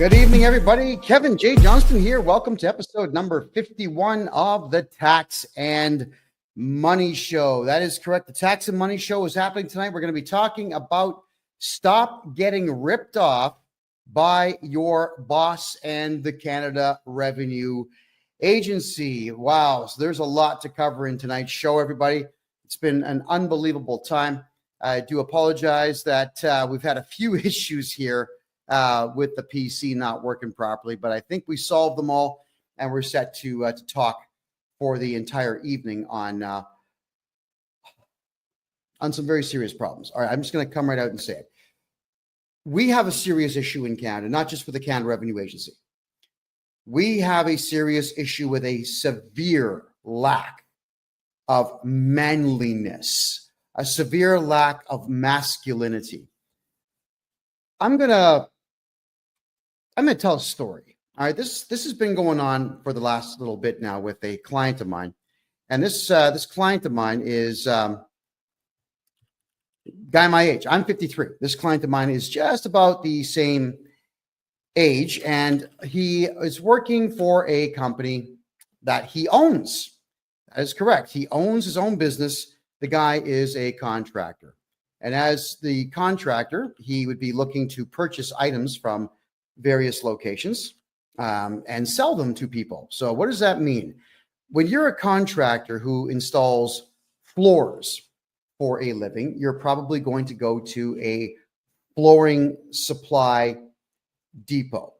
Good evening, everybody. Kevin J. Johnston here. Welcome to episode number 51 of the Tax and Money Show. That is correct. The Tax and Money Show is happening tonight. We're going to be talking about stop getting ripped off by your boss and the Canada Revenue Agency. Wow. So there's a lot to cover in tonight's show, everybody. It's been an unbelievable time. I do apologize that we've had a few issues here with the PC not working properly, but I think we solved them all, and we're set to talk for the entire evening on some very serious problems. All right, I'm just going to come right out and say it. We have a serious issue in Canada, not just with the Canada Revenue Agency. We have a serious issue with a severe lack of manliness, a severe lack of masculinity. I'm gonna tell a story. All right, this has been going on for the last little bit now with a client of mine, and this client of mine is guy my age. I'm 53. This client of mine is just about the same age, and he is working for a company that he owns. That is correct. He owns his own business. The guy is a contractor. And as the contractor, he would be looking to purchase items from various locations and sell them to people. So what does that mean? When you're a contractor who installs floors for a living, you're probably going to go to a flooring supply depot.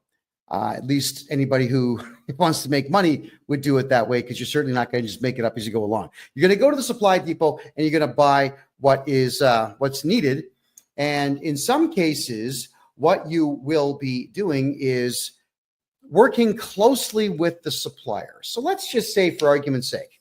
At least anybody who wants to make money would do it that way, because you're certainly not going to just make it up as you go along. You're going to go to the supply depot and you're going to buy what is what's needed. And in some cases, what you will be doing is working closely with the supplier. So let's just say, for argument's sake,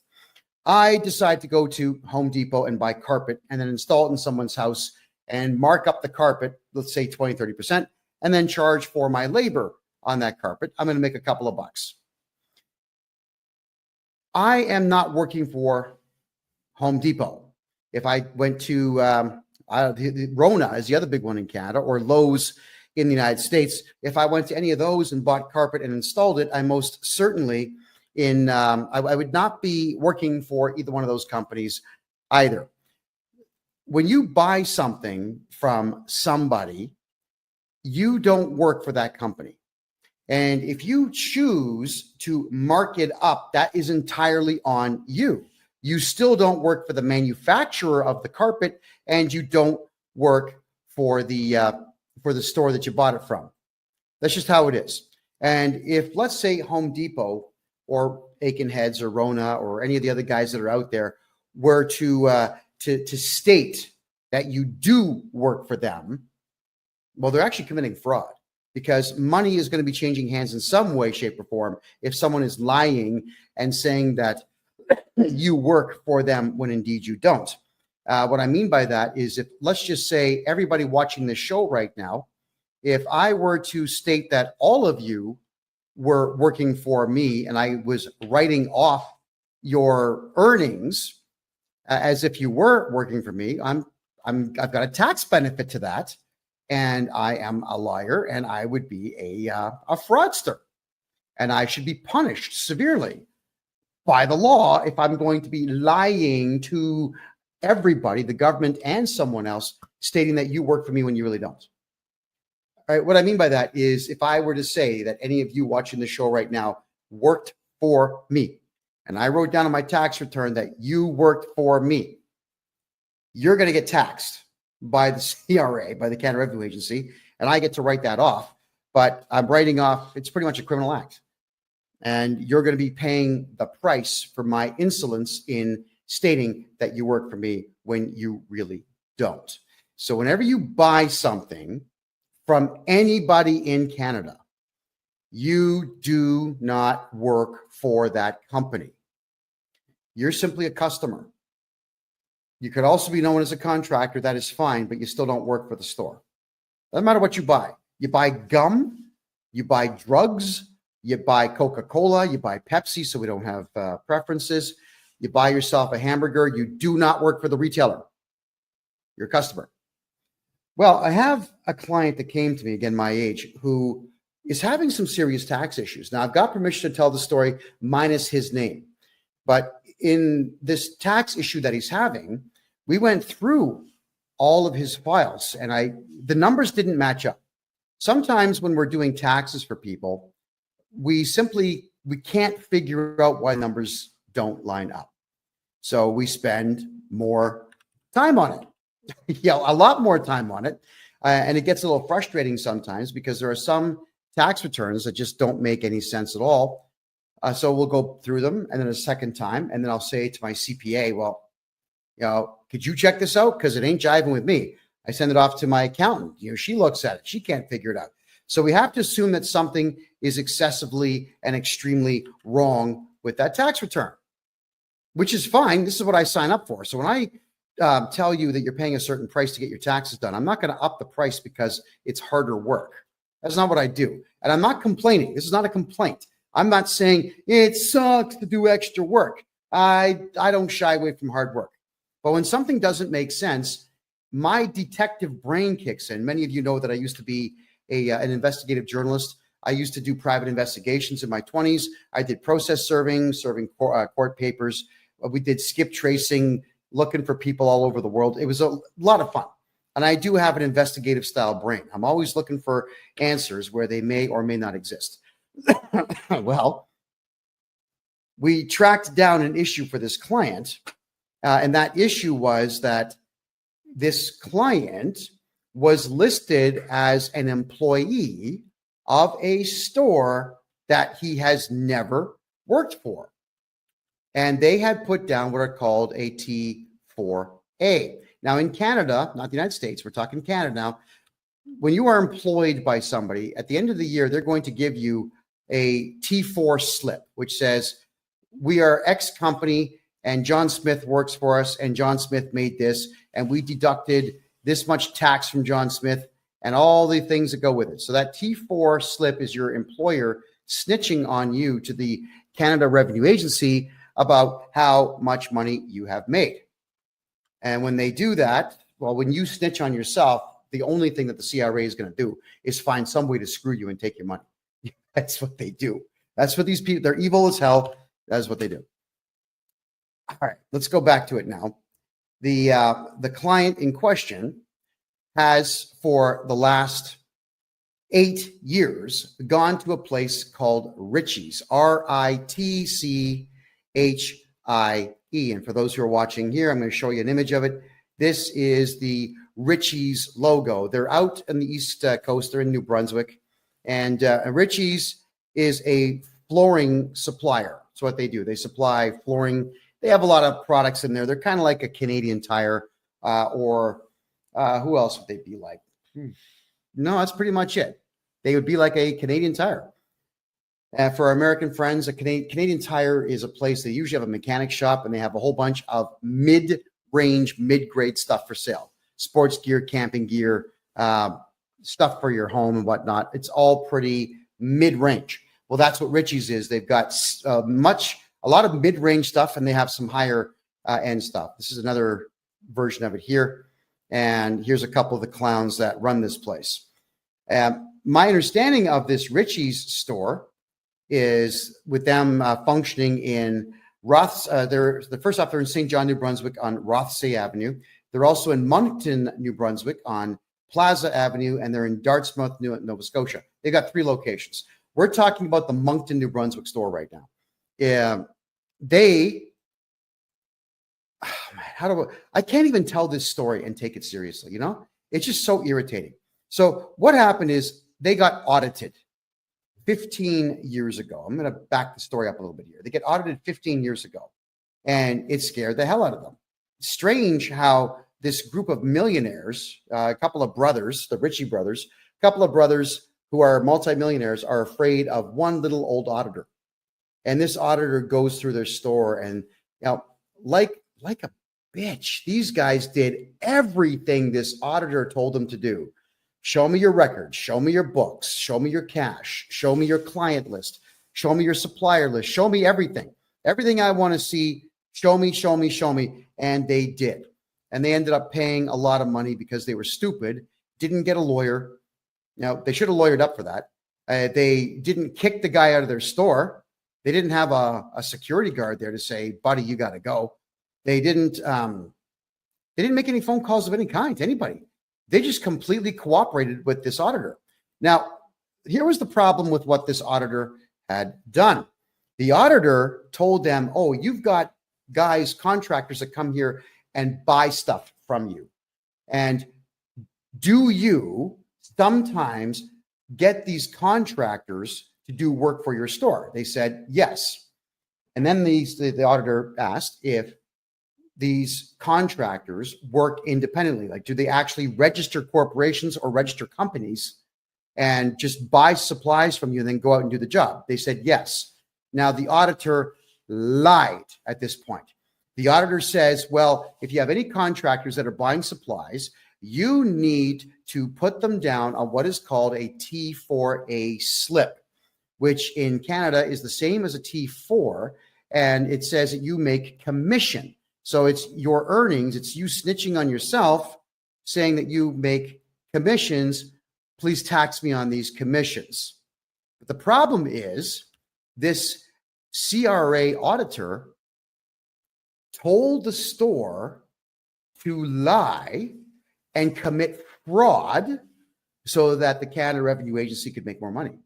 I decide to go to Home Depot and buy carpet and then install it in someone's house and mark up the carpet, let's say 20, 30%, and then charge for my labor on that carpet. I'm going to make a couple of bucks. I am not working for Home Depot. If I went to Rona is the other big one in Canada, or Lowe's in the United States, if I went to any of those and bought carpet and installed it, I most certainly I would not be working for either one of those companies either. When you buy something from somebody, you don't work for that company. And if you choose to mark it up, that is entirely on you. You still don't work for the manufacturer of the carpet, and you don't work for the store that you bought it from. That's just how it is. And if, let's say, Home Depot or Aiken Heads or Rona or any of the other guys that are out there were to state that you do work for them, well, they're actually committing fraud, because money is going to be changing hands in some way, shape, or form if someone is lying and saying that you work for them when indeed you don't. What I mean by that is, if, let's just say, everybody watching this show right now, if I were to state that all of you were working for me and I was writing off your earnings as if you were working for me, I've got a tax benefit to that. And I am a liar, and I would be a fraudster, and I should be punished severely by the law if I'm going to be lying to everybody, the government and someone else, stating that you work for me when you really don't. All right, what I mean by that is, if I were to say that any of you watching the show right now worked for me, and I wrote down on my tax return that you worked for me, you're going to get taxed by the CRA, by the Canada Revenue Agency, and I get to write that off. But I'm writing off, it's pretty much a criminal act. And you're going to be paying the price for my insolence in stating that you work for me when you really don't. So whenever you buy something from anybody in Canada, you do not work for that company. You're simply a customer. You could also be known as a contractor. That is fine, but you still don't work for the store. Doesn't matter what you buy. You buy gum, you buy drugs, you buy Coca-Cola, you buy Pepsi, so we don't have preferences. You buy yourself a hamburger. You do not work for the retailer. You're a customer. Well, I have a client that came to me, again, my age, who is having some serious tax issues. Now, I've got permission to tell the story minus his name, but in this tax issue that he's having, we went through all of his files and the numbers didn't match up. Sometimes when we're doing taxes for people, we can't figure out why numbers don't line up. So we spend more time on it, a lot more time on it. And it gets a little frustrating sometimes because there are some tax returns that just don't make any sense at all. So we'll go through them and then a second time, and then I'll say to my CPA, well, could you check this out? Because it ain't jiving with me. I send it off to my accountant. She looks at it. She can't figure it out. So we have to assume that something is excessively and extremely wrong with that tax return, which is fine. This is what I sign up for. So when I tell you that you're paying a certain price to get your taxes done, I'm not going to up the price because it's harder work. That's not what I do. And I'm not complaining. This is not a complaint. I'm not saying it sucks to do extra work. I don't shy away from hard work. But when something doesn't make sense, my detective brain kicks in. Many of you know that I used to be an investigative journalist. I used to do private investigations in my 20s. I did process serving court papers. We did skip tracing, looking for people all over the world. It was a lot of fun. And I do have an investigative style brain. I'm always looking for answers where they may or may not exist. Well, we tracked down an issue for this client. And that issue was that this client was listed as an employee of a store that he has never worked for. And they had put down what are called a T4A. Now in Canada, not the United States, we're talking Canada now, when you are employed by somebody, at the end of the year, they're going to give you a T4 slip, which says, we are X company and John Smith works for us and John Smith made this and we deducted this much tax from John Smith and all the things that go with it. So that T4 slip is your employer snitching on you to the Canada Revenue Agency about how much money you have made. And when they do that, well, when you snitch on yourself, the only thing that the CRA is going to do is find some way to screw you and take your money. That's what they do. That's what these people, they're evil as hell. That's what they do. All right, let's go back to it now. The client in question has, for the last 8 years, gone to a place called Ritchie's, Ritchie. And for those who are watching here, I'm going to show you an image of it. This is the Ritchie's logo. They're out on the East Coast. They're in New Brunswick. And Ritchie's is a flooring supplier. That's what they do. They supply flooring. They have a lot of products in there. They're kind of like a Canadian Tire or who else would they be like? No, that's pretty much it. They would be like a Canadian Tire. For our American friends, a Canadian Tire is a place they usually have a mechanic shop and they have a whole bunch of mid-range, mid-grade stuff for sale. Sports gear, camping gear, stuff for your home and whatnot. It's all pretty mid-range. Well, that's what Ritchie's is. They've got a lot of mid-range stuff and they have some higher end stuff. This is another version of it here. And here's a couple of the clowns that run this place. My understanding of this Ritchie's store is with them functioning in first off, they're in St. John, New Brunswick on Rothsay Avenue. They're also in Moncton, New Brunswick on Plaza Avenue, and they're in Dartmouth, Nova Scotia. They got 3 locations. We're talking about the Moncton, New Brunswick store right now. I can't even tell this story and take it seriously, It's just so irritating. So what happened is they got audited 15 years ago. I'm going to back the story up a little bit here. They get audited 15 years ago, and it scared the hell out of them. Strange how this group of millionaires, a couple of brothers, the Ritchie brothers, a couple of brothers who are multimillionaires are afraid of one little old auditor. And this auditor goes through their store and, like a bitch, these guys did everything this auditor told them to do. Show me your records, show me your books, show me your cash, show me your client list, show me your supplier list, show me everything. Everything I want to see, show me. And they did. And they ended up paying a lot of money because they were stupid, didn't get a lawyer. Now, they should have lawyered up for that. They didn't kick the guy out of their store. They didn't have a security guard there to say, buddy, you got to go. They didn't make any phone calls of any kind to anybody. They just completely cooperated with this auditor. Now, here was the problem with what this auditor had done. The auditor told them, oh, you've got guys, contractors that come here and buy stuff from you. And do you sometimes get these contractors to do work for your store? They said, yes. And then the auditor asked if these contractors work independently. Like, do they actually register corporations or register companies and just buy supplies from you and then go out and do the job? They said, yes. Now, the auditor lied at this point. The auditor says, well, if you have any contractors that are buying supplies, you need to put them down on what is called a T4A slip, which in Canada is the same as a T4. And it says that you make commission. So it's your earnings. It's you snitching on yourself, saying that you make commissions. Please tax me on these commissions. But the problem is this CRA auditor told the store to lie and commit fraud so that the Canada Revenue Agency could make more money.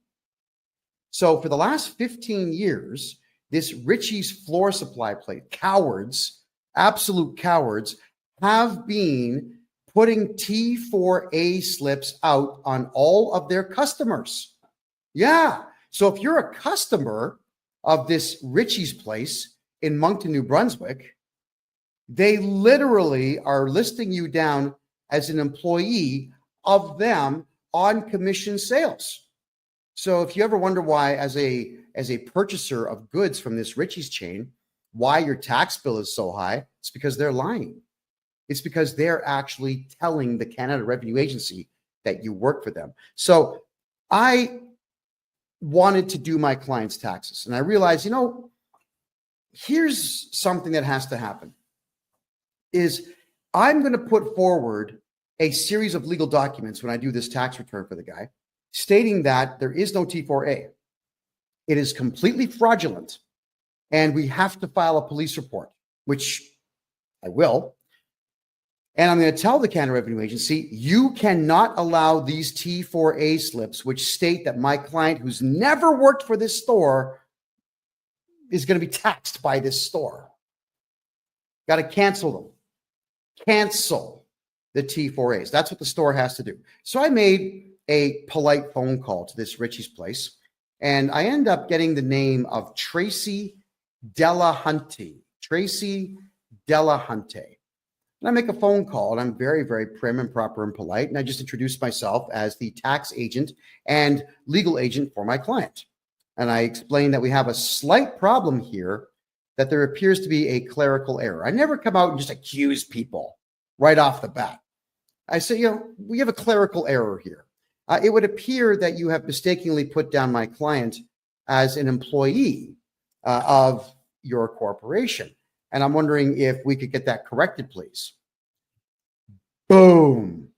So for the last 15 years, this Ritchie's floor supply plate, cowards, absolute cowards, have been putting T4A slips out on all of their customers. Yeah. So if you're a customer of this Ritchie's place in Moncton, New Brunswick, they literally are listing you down as an employee of them on commission sales. So if you ever wonder why, as a purchaser of goods from this Ritchie's chain, why your tax bill is so high, it's because they're lying. It's because they're actually telling the Canada Revenue Agency that you work for them. So I wanted to do my clients' taxes, and I realized, here's something that has to happen. Is I'm going to put forward a series of legal documents when I do this tax return for the guy, stating that there is no T4A. It is completely fraudulent, and we have to file a police report, which I will. And I'm going to tell the Canada Revenue Agency, you cannot allow these T4A slips, which state that my client who's never worked for this store is going to be taxed by this store. Got to cancel them. Cancel the T4As. That's what the store has to do. So I made a polite phone call to this Ritchie's place, and I end up getting the name of Tracy Delahunty. Tracy Delahunty. And I make a phone call, and I'm very, very prim and proper and polite, and I just introduce myself as the tax agent and legal agent for my client. And I explain that we have a slight problem here, that there appears to be a clerical error. I never come out and just accuse people right off the bat. I say, we have a clerical error here. It would appear that you have mistakenly put down my client as an employee of your corporation. And I'm wondering if we could get that corrected, please. Boom.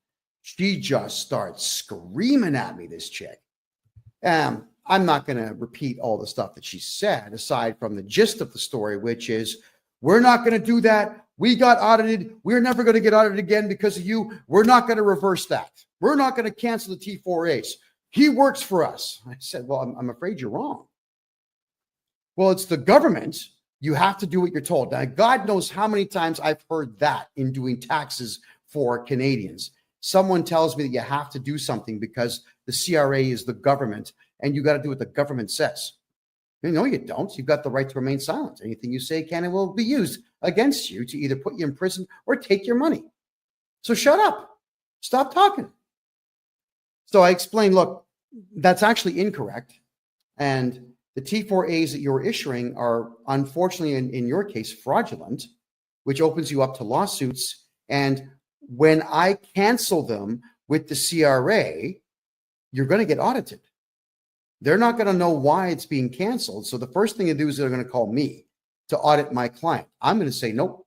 She just starts screaming at me, this chick. I'm not going to repeat all the stuff that she said, aside from the gist of the story, which is, we're not going to do that. We got audited. We're never going to get audited again because of you. We're not going to reverse that. We're not going to cancel the T4As. He works for us. I said, well, I'm afraid you're wrong. Well, it's the government. You have to do what you're told. Now, God knows how many times I've heard that in doing taxes for Canadians. Someone tells me that you have to do something because the CRA is the government and you got to do what the government says. No, you don't. You've got the right to remain silent. Anything you say can and will be used against you to either put you in prison or take your money. So shut up. Stop talking. So I explained, look, that's actually incorrect. And the T4As that you're issuing are, unfortunately, in your case, fraudulent, which opens you up to lawsuits. And when I cancel them with the CRA, you're going to get audited. They're not going to know why it's being canceled. So the first thing to do is they're going to call me to audit my client. I'm going to say, nope,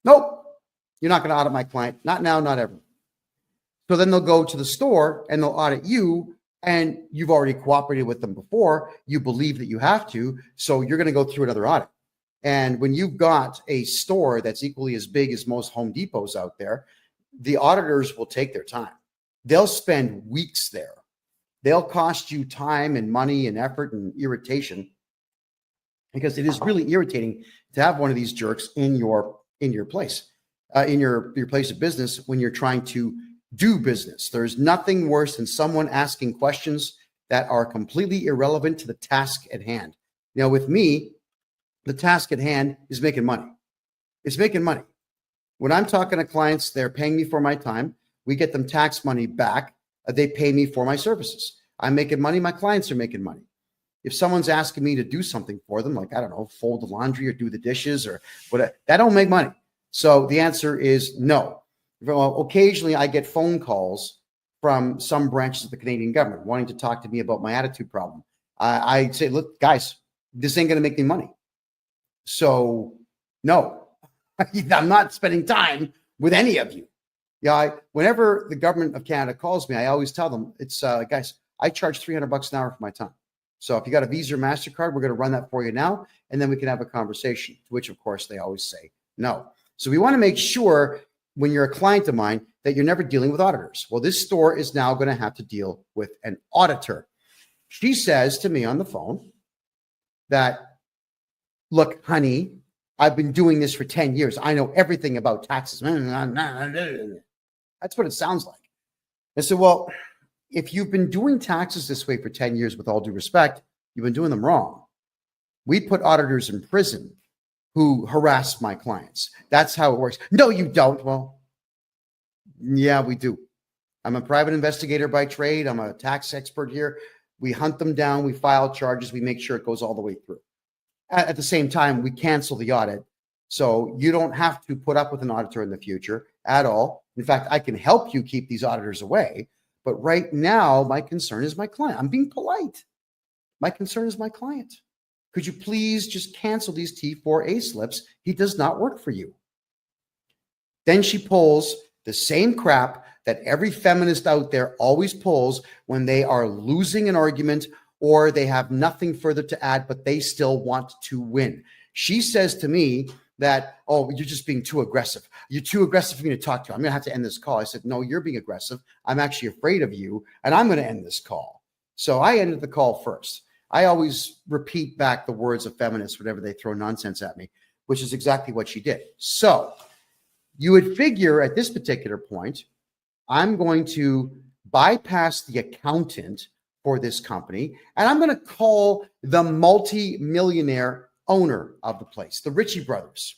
you're not going to audit my client. Not now, not ever. So then they'll go to the store and they'll audit you and you've already cooperated with them before, you believe that you have to, so you're going to go through another audit. And when you've got a store that's equally as big as most Home Depots out there, the auditors will take their time. They'll spend weeks there. They'll cost you time and money and effort and irritation, because it is really irritating to have one of these jerks in your place, in your place of business when you're trying to do business. There's nothing worse than someone asking questions that are completely irrelevant to the task at hand. Now, with me, the task at hand is making money. It's making money. When I'm talking to clients, they're paying me for my time. We get them tax money back. They pay me for my services. I'm making money. My clients are making money. If someone's asking me to do something for them, like, I don't know, fold the laundry or do the dishes or whatever, that don't make money. So the answer is no. Well, occasionally I get phone calls from some branches of the Canadian government wanting to talk to me about my attitude problem. I say, look, guys, this ain't going to make me money. So no, I'm not spending time with any of you. Yeah, whenever the government of Canada calls me, I always tell them, it's guys, I charge $300 an hour for my time. So if you got a Visa or MasterCard, we're going to run that for you now, and then we can have a conversation, to which, of course, they always say no. So we want to make sure when you're a client of mine that you're never dealing with auditors. Well, this store is now going to have to deal with an auditor. She says to me on the phone that, look, honey, I've been doing this for 10 years. I know everything about taxes. That's what it sounds like. I said, well, if you've been doing taxes this way for 10 years, with all due respect, you've been doing them wrong. We put auditors in prison who harass my clients. That's how it works. No, you don't. Well, yeah, we do. I'm a private investigator by trade. I'm a tax expert here. We hunt them down. We file charges. We make sure it goes all the way through. At the same time, we cancel the audit. So you don't have to put up with an auditor in the future at all. In fact, I can help you keep these auditors away. But right now, my concern is my client. I'm being polite. My concern is my client. Could you please just cancel these T4A slips? He does not work for you. Then she pulls the same crap that every feminist out there always pulls when they are losing an argument or they have nothing further to add, but they still want to win. She says to me that, oh, you're just being too aggressive. You're too aggressive for me to talk to. I'm going to have to end this call. I said, no, you're being aggressive. I'm actually afraid of you, and I'm going to end this call. So I ended the call first. I always repeat back the words of feminists whenever they throw nonsense at me, which is exactly what she did. So you would figure at this particular point, I'm going to bypass the accountant for this company, and I'm going to call the multi-millionaire owner of the place, the Ritchie brothers.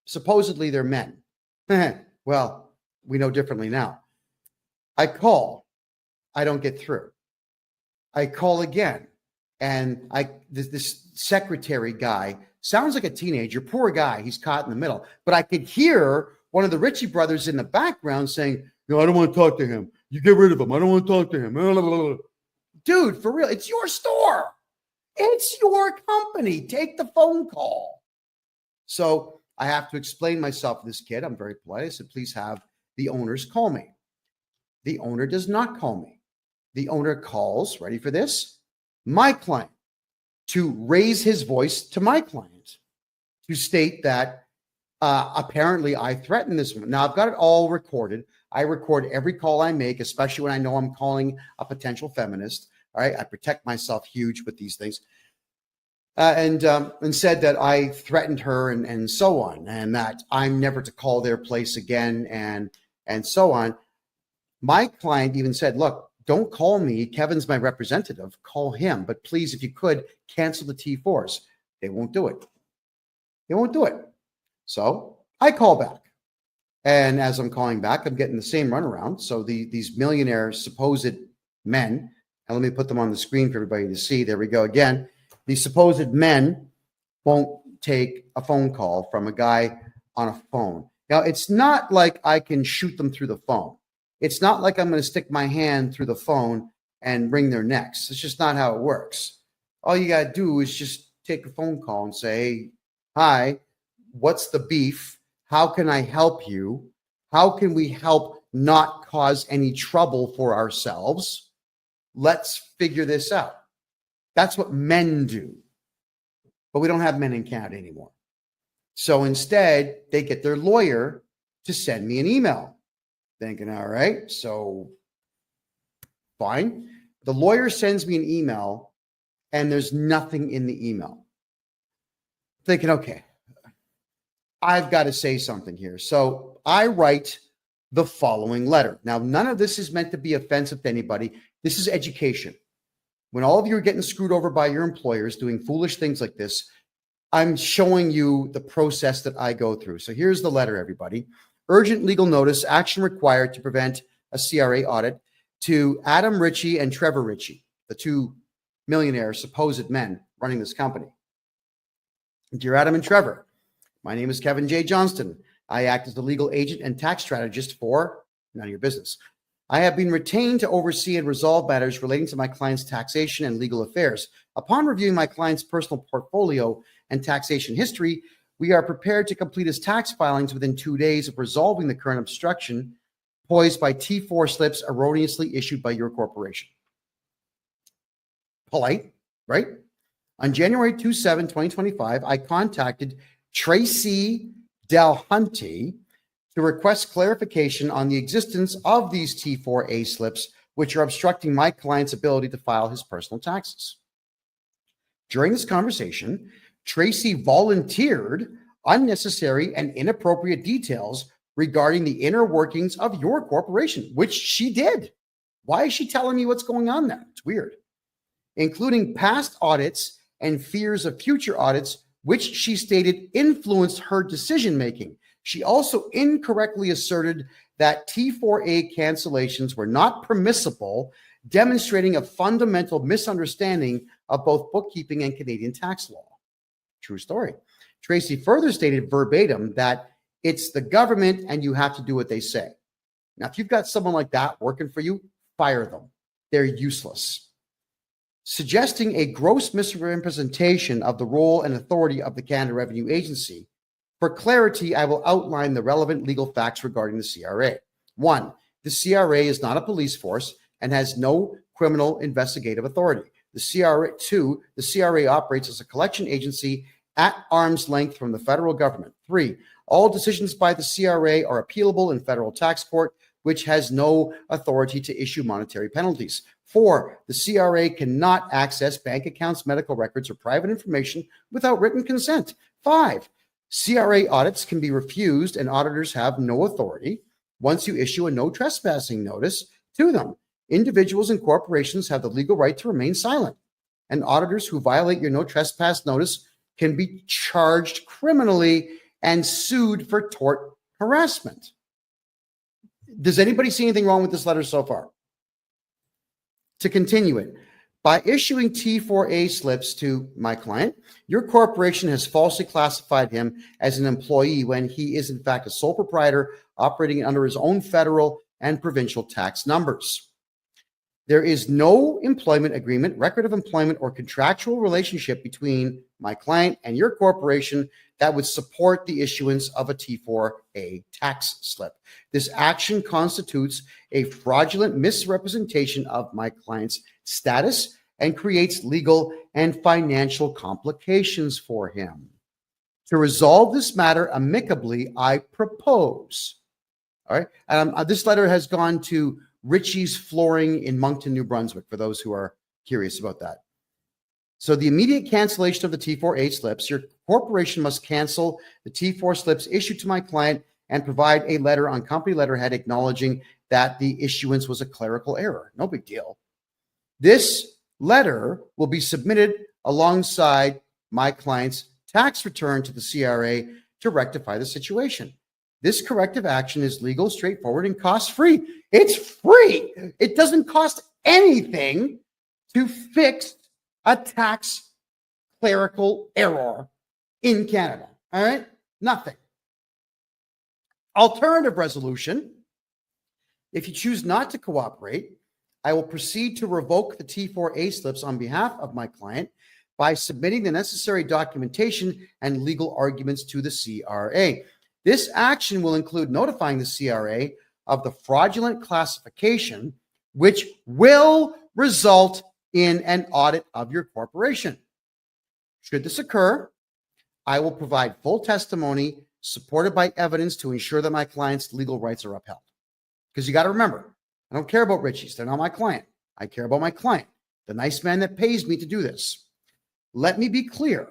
Supposedly they're men. Well, we know differently now. I call. I don't get through. I call again. And this secretary guy sounds like a teenager, poor guy. He's caught in the middle. But I could hear one of the Ritchie brothers in the background saying, no, I don't want to talk to him. You get rid of him. I don't want to talk to him. Dude, for real, it's your store. It's your company. Take the phone call. So I have to explain myself to this kid. I'm very polite. I said, please have the owners call me. The owner does not call me. The owner calls, ready for this, my client, to raise his voice to my client, to state that apparently I threatened this woman. Now, I've got it all recorded. I record every call I make, especially when I know I'm calling a potential feminist. All right, I protect myself huge with these things. And said that I threatened her and so on, and that I'm never to call their place again and so on. My client even said, look, don't call me. Kevin's my representative. Call him. But please, if you could, cancel the T4s. They won't do it. They won't do it. So I call back. And as I'm calling back, I'm getting the same runaround. So these millionaire supposed men, and let me put them on the screen for everybody to see. There we go again. These supposed men won't take a phone call from a guy on a phone. Now, it's not like I can shoot them through the phone. It's not like I'm going to stick my hand through the phone and wring their necks. It's just not how it works. All you got to do is just take a phone call and say, hey, hi, what's the beef? How can I help you? How can we help not cause any trouble for ourselves? let's figure this out. That's what men do. But we don't have men in Canada anymore. So instead, they get their lawyer to send me an email. Thinking, all right, so fine. The lawyer sends me an email and there's nothing in the email. Thinking, okay, I've got to say something here. So I write the following letter. Now, none of this is meant to be offensive to anybody. This is education. When all of you are getting screwed over by your employers doing foolish things like this, I'm showing you the process that I go through. So here's the letter, everybody. Urgent legal notice, action required to prevent a CRA audit to Adam Ritchie and Trevor Ritchie, the two millionaire supposed men running this company. Dear Adam and Trevor, my name is KevinJJohnston. I act as the legal agent and tax strategist for none of your business. I have been retained to oversee and resolve matters relating to my client's taxation and legal affairs. Upon reviewing my client's personal portfolio and taxation history, we are prepared to complete his tax filings within 2 days of resolving the current obstruction posed by T4 slips erroneously issued by your corporation. Polite, right? On January 27, 2025, I contacted Tracy Delhunty to request clarification on the existence of these T4A slips, which are obstructing my client's ability to file his personal taxes. During this conversation, Tracy volunteered unnecessary and inappropriate details regarding the inner workings of your corporation, which she did. Why is she telling me what's going on there? It's weird. Including past audits and fears of future audits, which she stated influenced her decision-making. She also incorrectly asserted that T4A cancellations were not permissible, demonstrating a fundamental misunderstanding of both bookkeeping and Canadian tax law. True story. Tracy further stated verbatim that it's the government and you have to do what they say. Now, if you've got someone like that working for you, fire them. They're useless. Suggesting a gross misrepresentation of the role and authority of the Canada Revenue Agency. For clarity, I will outline the relevant legal facts regarding the CRA. 1, the CRA is not a police force and has no criminal investigative authority. The CRA, 2, the CRA operates as a collection agency at arm's length from the federal government. 3, all decisions by the CRA are appealable in federal tax court, which has no authority to issue monetary penalties. 4, the CRA cannot access bank accounts, medical records, or private information without written consent. 5, CRA audits can be refused and auditors have no authority once you issue a no trespassing notice to them. Individuals and corporations have the legal right to remain silent, and auditors who violate your no trespass notice can be charged criminally and sued for tort harassment. Does anybody see anything wrong with this letter so far? To continue it, by issuing T4A slips to my client, your corporation has falsely classified him as an employee when he is in fact a sole proprietor operating under his own federal and provincial tax numbers. There is no employment agreement, record of employment, or contractual relationship between my client and your corporation that would support the issuance of a T4A tax slip. This action constitutes a fraudulent misrepresentation of my client's status and creates legal and financial complications for him. To resolve this matter amicably, I propose. All right. This letter has gone to Ritchie's Flooring in Moncton, New Brunswick, for those who are curious about that. So the immediate cancellation of the T4A slips, your corporation must cancel the T4 slips issued to my client and provide a letter on company letterhead acknowledging that the issuance was a clerical error. No big deal. This letter will be submitted alongside my client's tax return to the CRA to rectify the situation. This corrective action is legal, straightforward, and cost-free. It's free. It doesn't cost anything to fix a tax clerical error in Canada. All right? Nothing. Alternative resolution. If you choose not to cooperate, I will proceed to revoke the T4A slips on behalf of my client by submitting the necessary documentation and legal arguments to the CRA. This action will include notifying the CRA of the fraudulent classification, which will result in an audit of your corporation. Should this occur, I will provide full testimony supported by evidence to ensure that my client's legal rights are upheld. Because you got to remember, I don't care about Richie's. They're not my client. I care about my client, the nice man that pays me to do this. Let me be clear.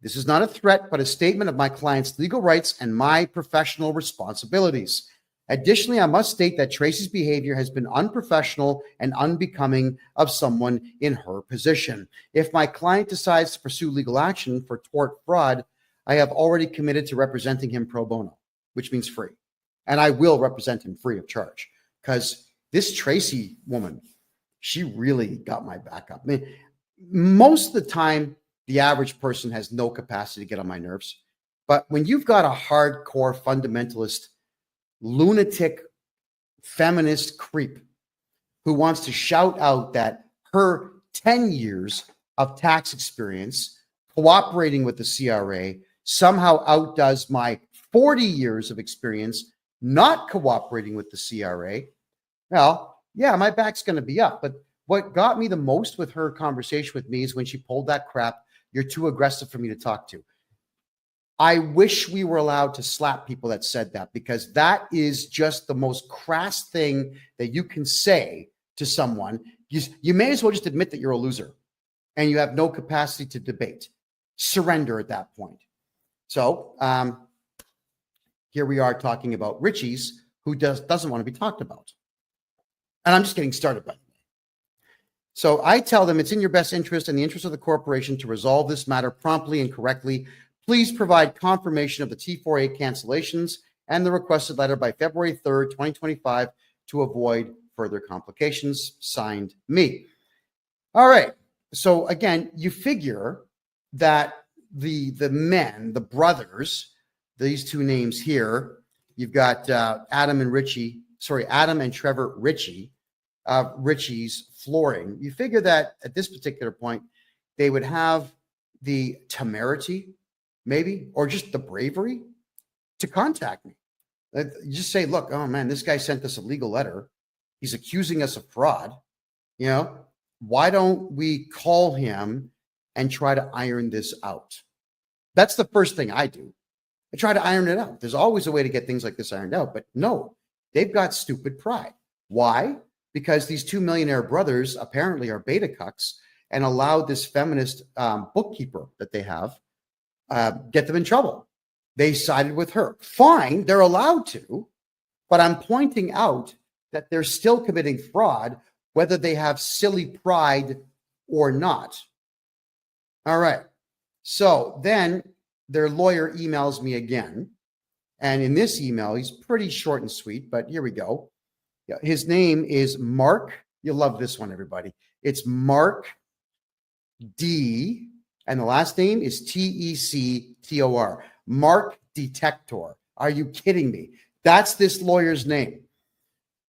This is not a threat, but a statement of my client's legal rights and my professional responsibilities. Additionally, I must state that Tracy's behavior has been unprofessional and unbecoming of someone in her position. If my client decides to pursue legal action for tort fraud, I have already committed to representing him pro bono, which means free. And I will represent him free of charge, because this Tracy woman, she really got my back up. I mean, most of the time, the average person has no capacity to get on my nerves. But when you've got a hardcore fundamentalist, lunatic, feminist creep who wants to shout out that her 10 years of tax experience cooperating with the CRA somehow outdoes my 40 years of experience not cooperating with the CRA, well, yeah, my back's going to be up. But what got me the most with her conversation with me is when she pulled that crap, "You're too aggressive for me to talk to." I wish we were allowed to slap people that said that, because that is just the most crass thing that you can say to someone. You may as well just admit that you're a loser and you have no capacity to debate. Surrender at that point. So here we are talking about Richie's, who doesn't want to be talked about. And I'm just getting started, by the way. So I tell them it's in your best interest and the interest of the corporation to resolve this matter promptly and correctly. Please provide confirmation of the T4A cancellations and the requested letter by February 3rd, 2025 to avoid further complications. Signed, me. All right. So again, you figure that the men, the brothers, these two names here, you've got Adam and Trevor Ritchie, Ritchie's Flooring. You figure that at this particular point, they would have the temerity, maybe, or just the bravery to contact me. You just say, look, oh man, this guy sent us a legal letter. He's accusing us of fraud. You know, why don't we call him and try to iron this out? That's the first thing I do. I try to iron it out. There's always a way to get things like this ironed out, but no, they've got stupid pride. Why? Because these two millionaire brothers apparently are beta cucks and allowed this feminist bookkeeper that they have get them in trouble. They sided with her. Fine, they're allowed to, but I'm pointing out that they're still committing fraud, whether they have silly pride or not. All right. So then their lawyer emails me again. And in this email, he's pretty short and sweet, but here we go. His name is Mark. You'll love this one, everybody. It's Mark D. And the last name is Tector. Mark Detector. Are you kidding me? That's this lawyer's name.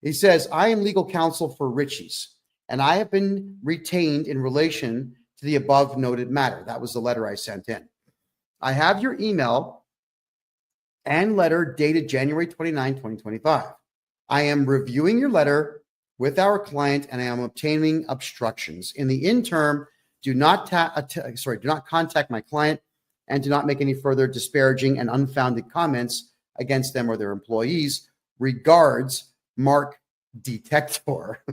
He says, I am legal counsel for Ritchie's, and I have been retained in relation to the above noted matter. That was the letter I sent in. I have your email and letter dated January 29, 2025. I am reviewing your letter with our client and I am obtaining obstructions. In the interim, do not contact my client and do not make any further disparaging and unfounded comments against them or their employees. Regards, Mark Detector,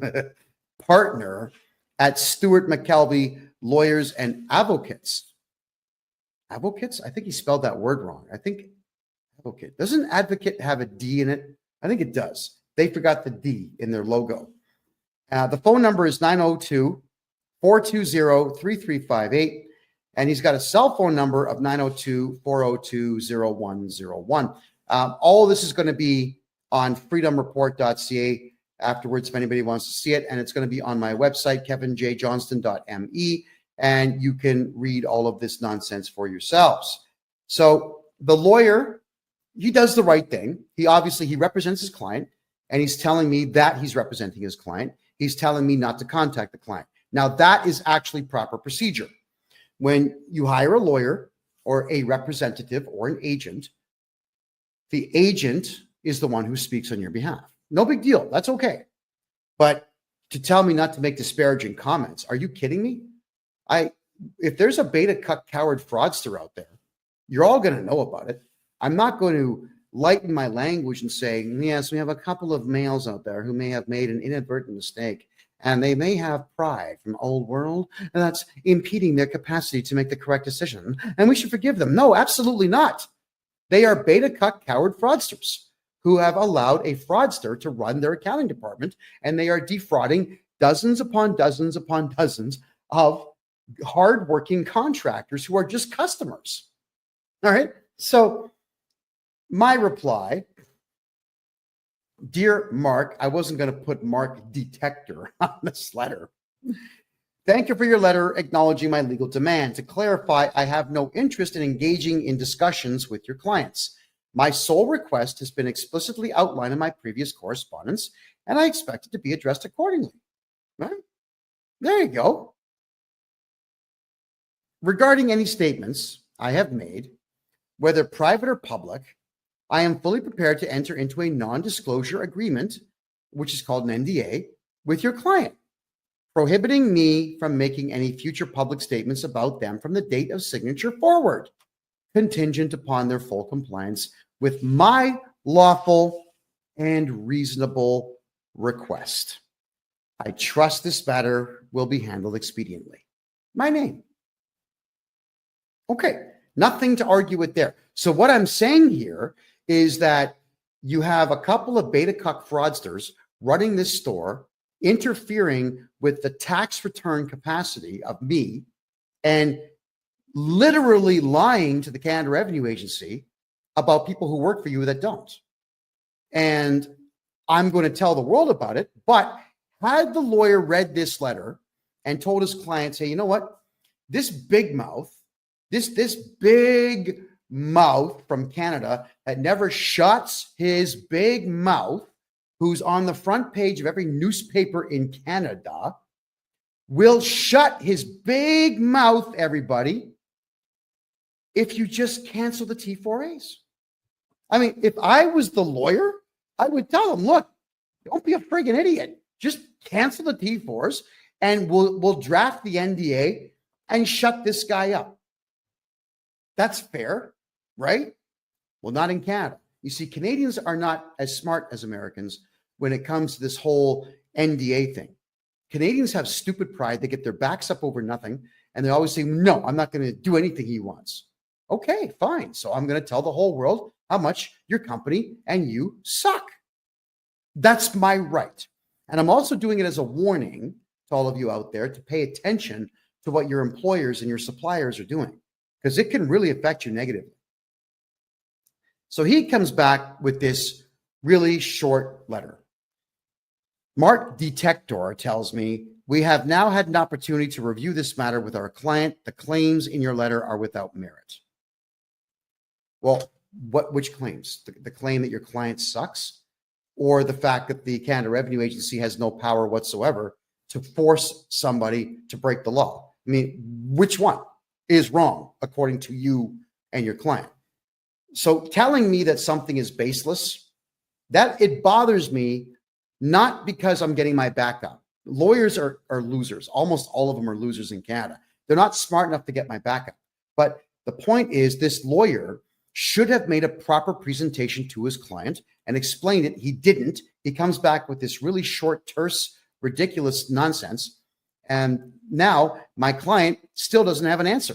partner at Stewart McKelvey Lawyers and Advocates. Advocates? I think he spelled that word wrong. I think advocate. Doesn't advocate have a D in it? I think it does. They forgot the D in their logo. The phone number is 902-420-3358. And he's got a cell phone number of 902-402-0101. All of this is going to be on freedomreport.ca afterwards if anybody wants to see it. And it's going to be on my website, KevinJJohnston.me. And you can read all of this nonsense for yourselves. So the lawyer, he does the right thing. He represents his client, and he's telling me that he's representing his client. He's telling me not to contact the client. Now, that is actually proper procedure. When you hire a lawyer or a representative or an agent, the agent is the one who speaks on your behalf. No big deal. That's okay. But to tell me not to make disparaging comments. Are you kidding me? If there's a beta cuck coward fraudster out there, you're all going to know about it. I'm not going to lighten my language and say, yes, we have a couple of males out there who may have made an inadvertent mistake, and they may have pride from old world, and that's impeding their capacity to make the correct decision, and we should forgive them. No, absolutely not. They are beta cuck coward fraudsters who have allowed a fraudster to run their accounting department, and they are defrauding dozens upon dozens upon dozens of hardworking contractors who are just customers. All right. So my reply, dear Mark, I wasn't going to put Mark Detector on this letter. Thank you for your letter acknowledging my legal demand. To clarify, I have no interest in engaging in discussions with your clients. My sole request has been explicitly outlined in my previous correspondence, and I expect it to be addressed accordingly. Right? There you go. Regarding any statements I have made, whether private or public, I am fully prepared to enter into a non-disclosure agreement, which is called an NDA, with your client, prohibiting me from making any future public statements about them from the date of signature forward, contingent upon their full compliance with my lawful and reasonable request. I trust this matter will be handled expediently. My name. Okay, nothing to argue with there. So what I'm saying here is that you have a couple of beta cuck fraudsters running this store, interfering with the tax return capacity of me, and literally lying to the Canada Revenue Agency about people who work for you that don't. And I'm going to tell the world about it. But had the lawyer read this letter and told his clients, hey, you know what? This big mouth, this big mouth from Canada that never shuts his big mouth, who's on the front page of every newspaper in Canada, will shut his big mouth, everybody, if you just cancel the T4As. I mean, if I was the lawyer, I would tell him, look, don't be a friggin' idiot. Just cancel the T4s and we'll draft the NDA and shut this guy up. That's fair, right? Well, not in Canada. You see, Canadians are not as smart as Americans when it comes to this whole NDA thing. Canadians have stupid pride. They get their backs up over nothing. And they always say, no, I'm not going to do anything he wants. Okay, fine. So I'm going to tell the whole world how much your company and you suck. That's my right. And I'm also doing it as a warning to all of you out there to pay attention to what your employers and your suppliers are doing, because it can really affect you negatively. So he comes back with this really short letter. Mark Detector tells me, we have now had an opportunity to review this matter with our client. The claims in your letter are without merit. Well, which claims? The claim that your client sucks, or the fact that the Canada Revenue Agency has no power whatsoever to force somebody to break the law? I mean, which one is wrong according to you and your client? So telling me that something is baseless, that it bothers me, not because I'm getting my back up. Lawyers are losers. Almost all of them are losers in Canada. They're not smart enough to get my back up. But the point is, this lawyer should have made a proper presentation to his client and explained it. He didn't. He comes back with this really short, terse, ridiculous nonsense. And now my client still doesn't have an answer.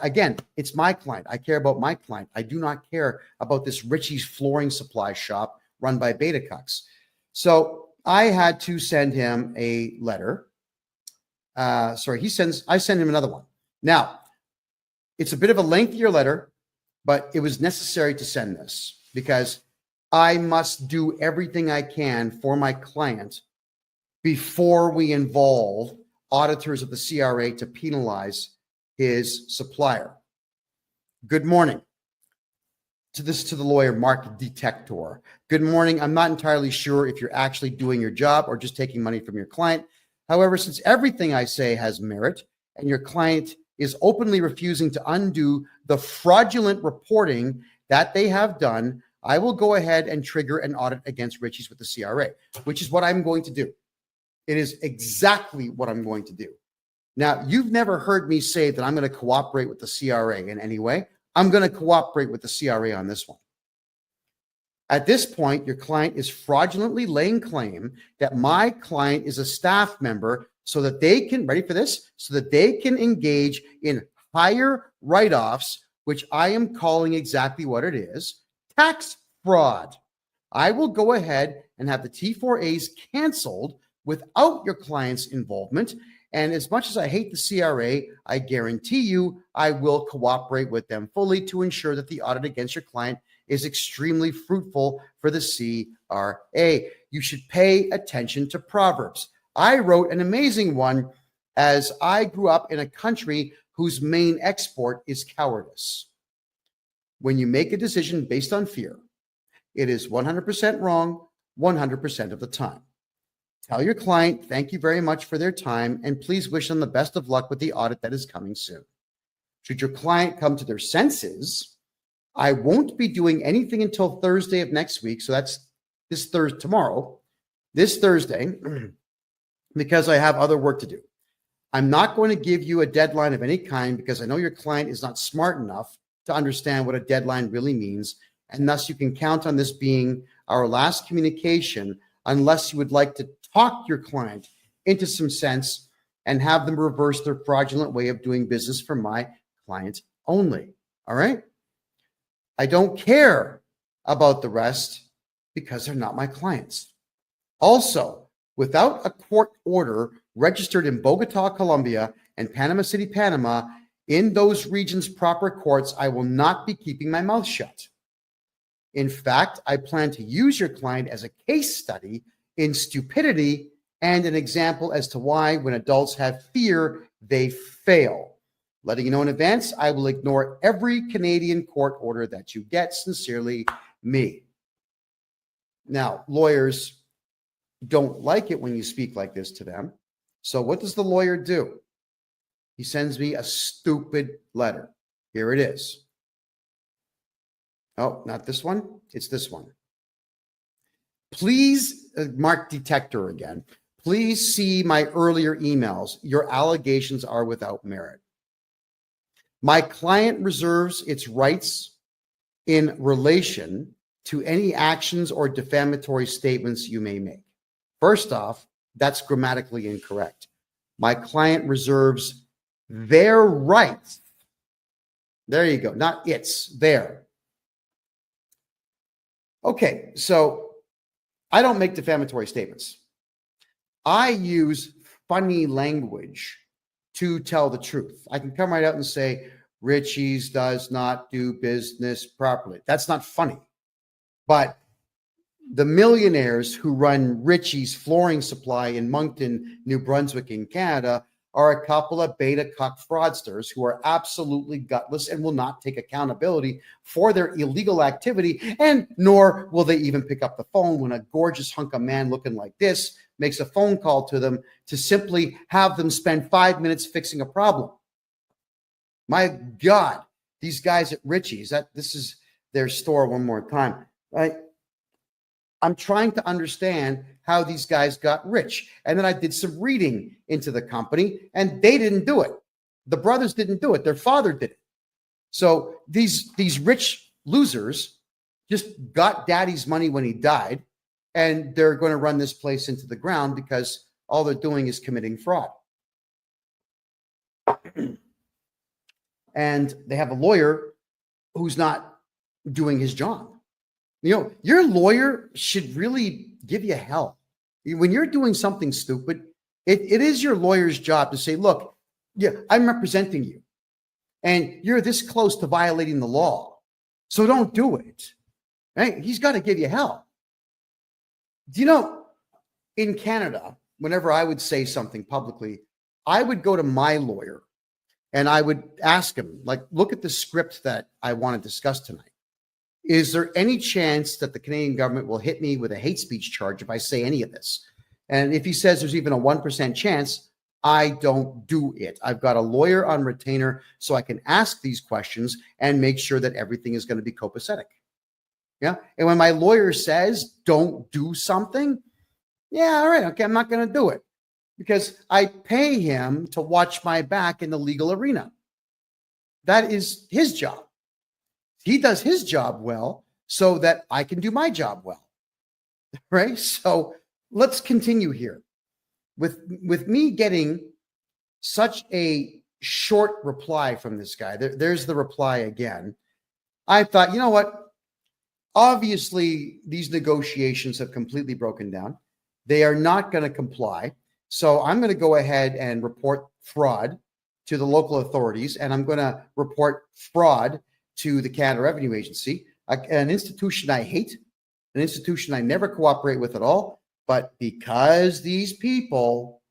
Again, it's my client. I care about my client. I do not care about this Richie's flooring supply shop run by beta cucks. So I had to send him a letter. I send him another one. Now, it's a bit of a lengthier letter, but it was necessary to send this because I must do everything I can for my client before we involve auditors of the CRA to penalize his supplier. Good morning. To the lawyer, Mark Detector. Good morning. I'm not entirely sure if you're actually doing your job or just taking money from your client. However, since everything I say has merit and your client is openly refusing to undo the fraudulent reporting that they have done, I will go ahead and trigger an audit against Richie's with the CRA, which is what I'm going to do. It is exactly what I'm going to do. Now, you've never heard me say that I'm going to cooperate with the CRA in any way. I'm going to cooperate with the CRA on this one. At this point, your client is fraudulently laying claim that my client is a staff member so that they can, ready for this, so that they can engage in higher write-offs, which I am calling exactly what it is, tax fraud. I will go ahead and have the T4As canceled without your client's involvement. And as much as I hate the CRA, I guarantee you I will cooperate with them fully to ensure that the audit against your client is extremely fruitful for the CRA. You should pay attention to Proverbs. I wrote an amazing one as I grew up in a country whose main export is cowardice. When you make a decision based on fear, it is 100% wrong 100% of the time. Tell your client, thank you very much for their time, and please wish them the best of luck with the audit that is coming soon. Should your client come to their senses, I won't be doing anything until Thursday of next week. So that's this Thursday, this Thursday, because I have other work to do. I'm not going to give you a deadline of any kind because I know your client is not smart enough to understand what a deadline really means. And thus you can count on this being our last communication unless you would like to talk your client into some sense and have them reverse their fraudulent way of doing business for my client only. All right? I don't care about the rest because they're not my clients. Also, without a court order registered in Bogota, Colombia, and Panama City, Panama, in those regions' proper courts, I will not be keeping my mouth shut. In fact, I plan to use your client as a case study in stupidity and an example as to why, when adults have fear, they fail. Letting you know in advance, I will ignore every Canadian court order that you get. Sincerely, me. Now, lawyers don't like it when you speak like this to them. So what does the lawyer do? He sends me a stupid letter. Here it is. Oh, not this one. It's this one. Please, mark detector again. Please see my earlier emails. Your allegations are without merit. My client reserves its rights in relation to any actions or defamatory statements you may make. First off, that's grammatically incorrect. My client reserves their rights. There you go. Not its, their. Okay, so I don't make defamatory statements. I use funny language to tell the truth. I can come right out and say, Richie's does not do business properly. That's not funny. But the millionaires who run Richie's Flooring Supply in Moncton, New Brunswick in Canada are a couple of beta cuck fraudsters who are absolutely gutless and will not take accountability for their illegal activity, and nor will they even pick up the phone when a gorgeous hunk of man looking like this makes a phone call to them to simply have them spend 5 minutes fixing a problem. My God, these guys at Richie's, this is their store one more time, right? I'm trying to understand how these guys got rich. And then I did some reading into the company, and they didn't do it. The brothers didn't do it. Their father did it. So these rich losers just got daddy's money when he died, and they're going to run this place into the ground because all they're doing is committing fraud. And they have a lawyer who's not doing his job. You know, your lawyer should really give you hell. When you're doing something stupid, it is your lawyer's job to say, look, yeah, I'm representing you, and you're this close to violating the law, so don't do it. Right? He's got to give you hell. Do you know, in Canada, whenever I would say something publicly, I would go to my lawyer and I would ask him, like, look at the script that I want to discuss tonight. Is there any chance that the Canadian government will hit me with a hate speech charge if I say any of this? And if he says there's even a 1% chance, I don't do it. I've got a lawyer on retainer so I can ask these questions and make sure that everything is going to be copacetic. Yeah. And when my lawyer says don't do something, yeah, all right, okay, I'm not going to do it. because I pay him to watch my back in the legal arena. That is his job. He does his job well so that I can do my job well, right? So let's continue here. With me getting such a short reply from this guy, there's the reply again. I thought, you know what? Obviously, these negotiations have completely broken down. They are not going to comply. So I'm going to go ahead and report fraud to the local authorities, and I'm going to report fraud to the Canada Revenue Agency, an institution I hate, an institution I never cooperate with at all. But because these people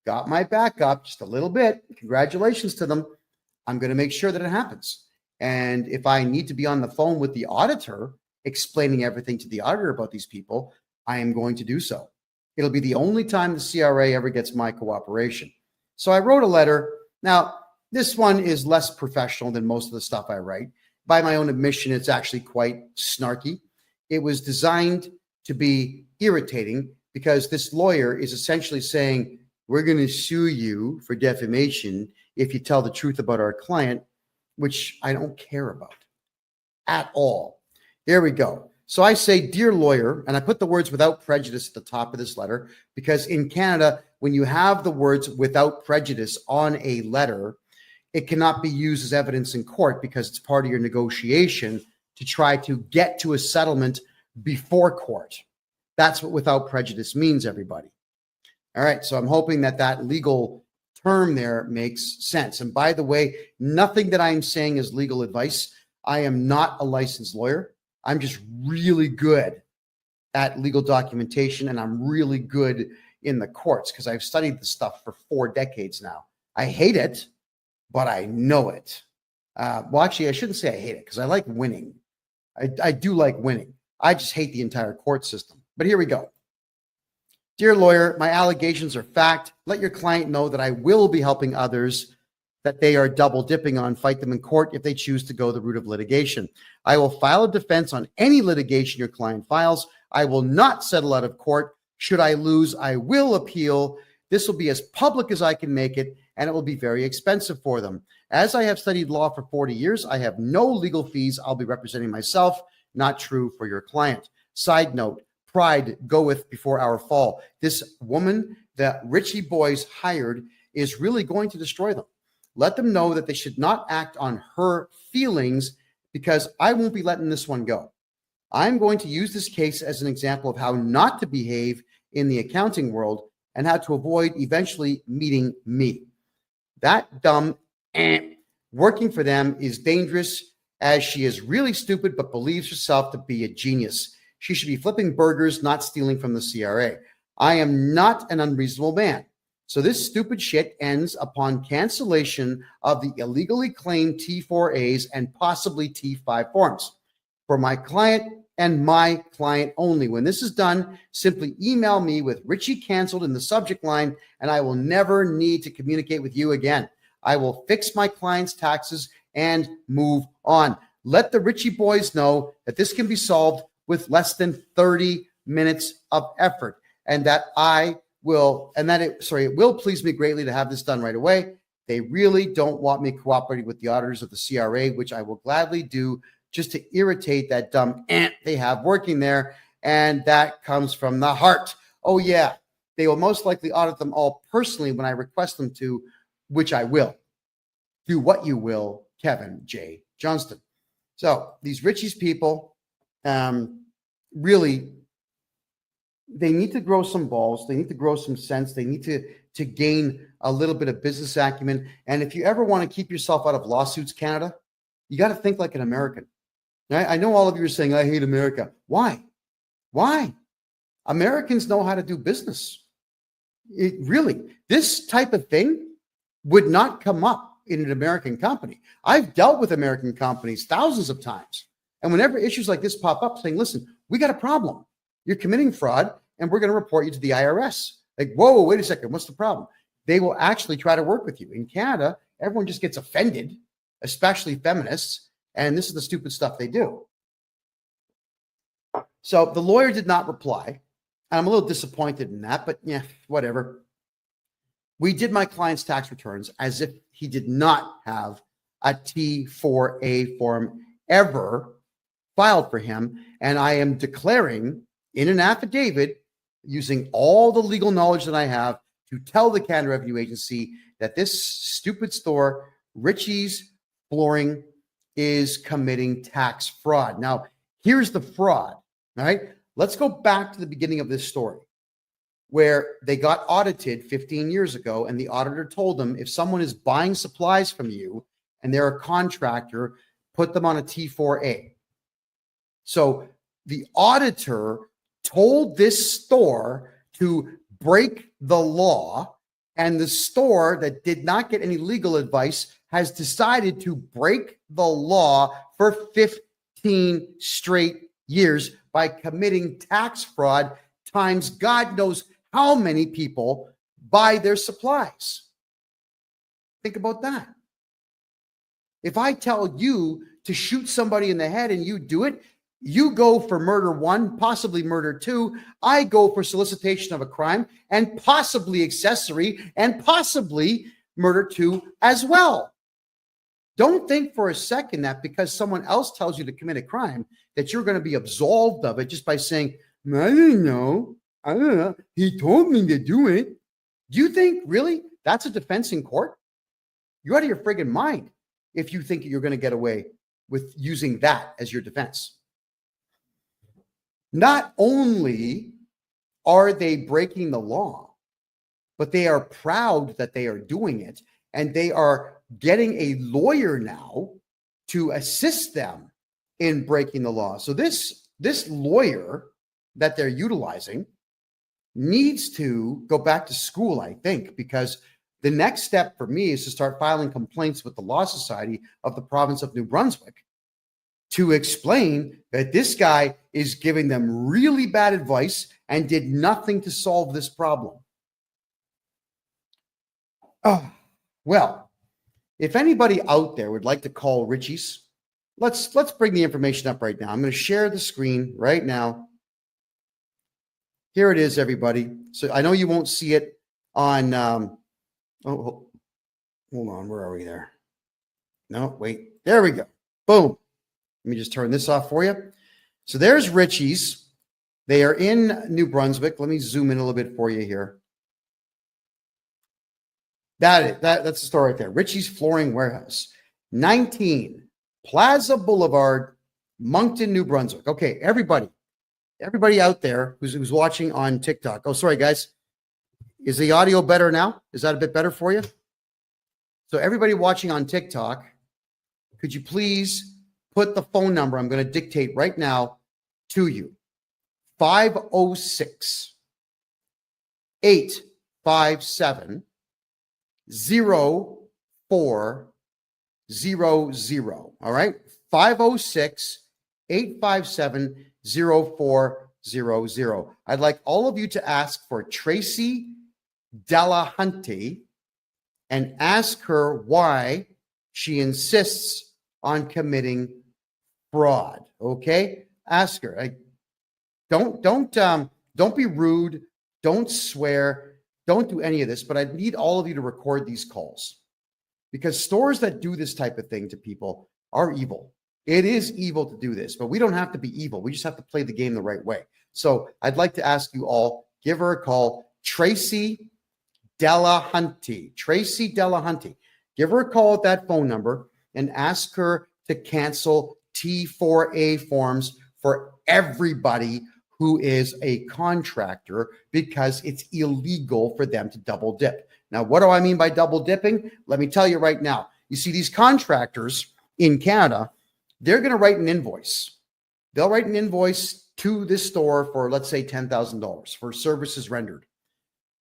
got my back up just a little bit, congratulations to them, I'm going to make sure that it happens. And if I need to be on the phone with the auditor, explaining everything to the auditor about these people, I am going to do so. It'll be the only time the CRA ever gets my cooperation. So I wrote a letter. Now, this one is less professional than most of the stuff I write. By my own admission, it's actually quite snarky. It was designed to be irritating because this lawyer is essentially saying, we're going to sue you for defamation if you tell the truth about our client, which I don't care about at all. There we go. So I say, dear lawyer, and I put the words without prejudice at the top of this letter, because in Canada, when you have the words without prejudice on a letter, it cannot be used as evidence in court because it's part of your negotiation to try to get to a settlement before court. That's what without prejudice means, everybody. All right, so I'm hoping that that legal term there makes sense. And by the way, nothing that I'm saying is legal advice. I am not a licensed lawyer. I'm just really good at legal documentation, and I'm really good in the courts because I've studied this stuff for 4 decades now. I hate it, but I know it. Well, actually, I shouldn't say I hate it because I like winning. I do like winning. I just hate the entire court system. But here we go. Dear lawyer, my allegations are fact. Let your client know that I will be helping others that they are double dipping on fight them in court if they choose to go the route of litigation. I will file a defense on any litigation your client files. I will not settle out of court. Should I lose, I will appeal. This will be as public as I can make it, and it will be very expensive for them. As I have studied law for 40 years, I have no legal fees. I'll be representing myself. Not true for your client. Side note, pride goeth before our fall. This woman that Richie Boys hired is really going to destroy them. Let them know that they should not act on her feelings because I won't be letting this one go. I'm going to use this case as an example of how not to behave in the accounting world and how to avoid eventually meeting me. That dumb working for them is dangerous as she is really stupid but believes herself to be a genius. She should be flipping burgers, not stealing from the CRA. I am not an unreasonable man. So this stupid shit ends upon cancellation of the illegally claimed T4As and possibly T5 forms for my client and my client only. When this is done, simply email me with Richie canceled in the subject line, and I will never need to communicate with you again. I will fix my client's taxes and move on. Let the Richie boys know that this can be solved with less than 30 minutes of effort, and that it will please me greatly to have this done right away. They really don't want me cooperating with the auditors of the CRA, which I will gladly do just to irritate that dumb ant they have working there. And that comes from the heart. Oh yeah, they will most likely audit them all personally when I request them to, which I will. Do what you will, Kevin J. Johnston. So these Richie's people, really, they need to grow some balls. They need to grow some sense. They need to gain a little bit of business acumen. And if you ever want to keep yourself out of lawsuits, Canada, you got to think like an American. I know all of you are saying, I hate America. Why? Why? Americans know how to do business. This type of thing would not come up in an American company. I've dealt with American companies thousands of times. And whenever issues like this pop up saying, listen, we got a problem. You're committing fraud and we're going to report you to the IRS. Like, whoa, wait a second. What's the problem? They will actually try to work with you. In Canada, everyone just gets offended, especially feminists. And this is the stupid stuff they do. So the lawyer did not reply. And I'm a little disappointed in that, but yeah, whatever. We did my client's tax returns as if he did not have a T4A form ever filed for him. And I am declaring in an affidavit, using all the legal knowledge that I have, to tell the Canada Revenue Agency that this stupid store, Richie's Flooring, is committing tax fraud. Now, here's the fraud, all right? Let's go back to the beginning of this story, where they got audited 15 years ago, and the auditor told them, if someone is buying supplies from you and they're a contractor, put them on a T4A. So the auditor told this store to break the law, and the store that did not get any legal advice has decided to break the law for 15 straight years by committing tax fraud times God knows how many people buy their supplies. Think about that. If I tell you to shoot somebody in the head and you do it, you go for murder 1, possibly murder 2. I go for solicitation of a crime and possibly accessory and possibly murder 2 as well. Don't think for a second that because someone else tells you to commit a crime that you're going to be absolved of it just by saying, I don't know. He told me to do it. Do you think really that's a defense in court? You're out of your friggin' mind if you think you're going to get away with using that as your defense. Not only are they breaking the law, but they are proud that they are doing it, and they are getting a lawyer now to assist them in breaking the law. So this lawyer that they're utilizing needs to go back to school, I think, because the next step for me is to start filing complaints with the Law Society of the province of New Brunswick to explain that this guy is giving them really bad advice and did nothing to solve this problem. Well, if anybody out there would like to call Richie's, let's bring the information up right now. I'm going to share the screen right now. Here it is, everybody. So I know you won't see it on, hold on, where are we there? No, wait, there we go. Boom. Let me just turn this off for you. So there's Richie's. They are in New Brunswick. Let me zoom in a little bit for you here. That's the store right there. Richie's Flooring Warehouse, 19 Plaza Boulevard, Moncton, New Brunswick. Okay, everybody out there who's watching on TikTok. Oh, sorry, guys. Is the audio better now? Is that a bit better for you? So everybody watching on TikTok, could you please put the phone number I'm going to dictate right now to you? 506 857 0400. All right. 506 857 0400. I'd like all of you to ask for Tracy Delahunty and ask her why she insists on committing fraud. Okay? Ask her. Don't be rude. Don't swear. Don't do any of this, but I need all of you to record these calls because stores that do this type of thing to people are evil. It is evil to do this, but we don't have to be evil. We just have to play the game the right way. So I'd like to ask you all, give her a call, Tracy Delahunty. Tracy Delahunty. Give her a call at that phone number and ask her to cancel T4A forms for everybody who is a contractor because it's illegal for them to double dip. Now, what do I mean by double dipping? Let me tell you right now. You see, these contractors in Canada, they're going to write an invoice. They'll write an invoice to this store for, let's say, $10,000 for services rendered.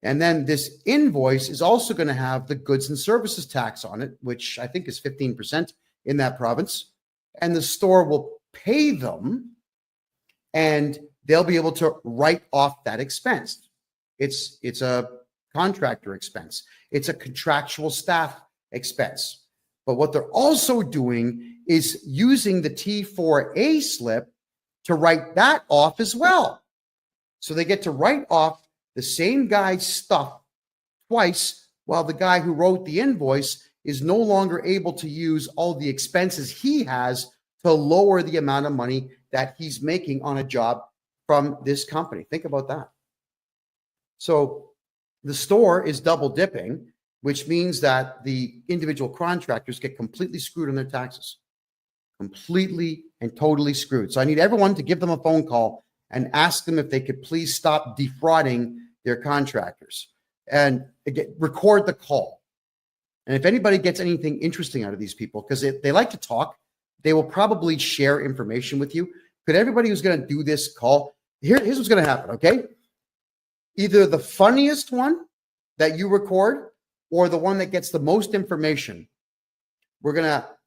And then this invoice is also going to have the goods and services tax on it, which I think is 15% in that province. And the store will pay them and they'll be able to write off that expense. It's a contractor expense. It's a contractual staff expense. But what they're also doing is using the T4A slip to write that off as well. So they get to write off the same guy's stuff twice Well, the guy who wrote the invoice is no longer able to use all the expenses he has to lower the amount of money that he's making on a job from this company. Think about that. So the store is double dipping, which means that the individual contractors get completely screwed on their taxes. Completely and totally screwed. So I need everyone to give them a phone call and ask them if they could please stop defrauding their contractors, and again, record the call. And if anybody gets anything interesting out of these people, because they like to talk, they will probably share information with you. Could everybody who's going to do this call, here's what's going to happen, okay? Either the funniest one that you record or the one that gets the most information.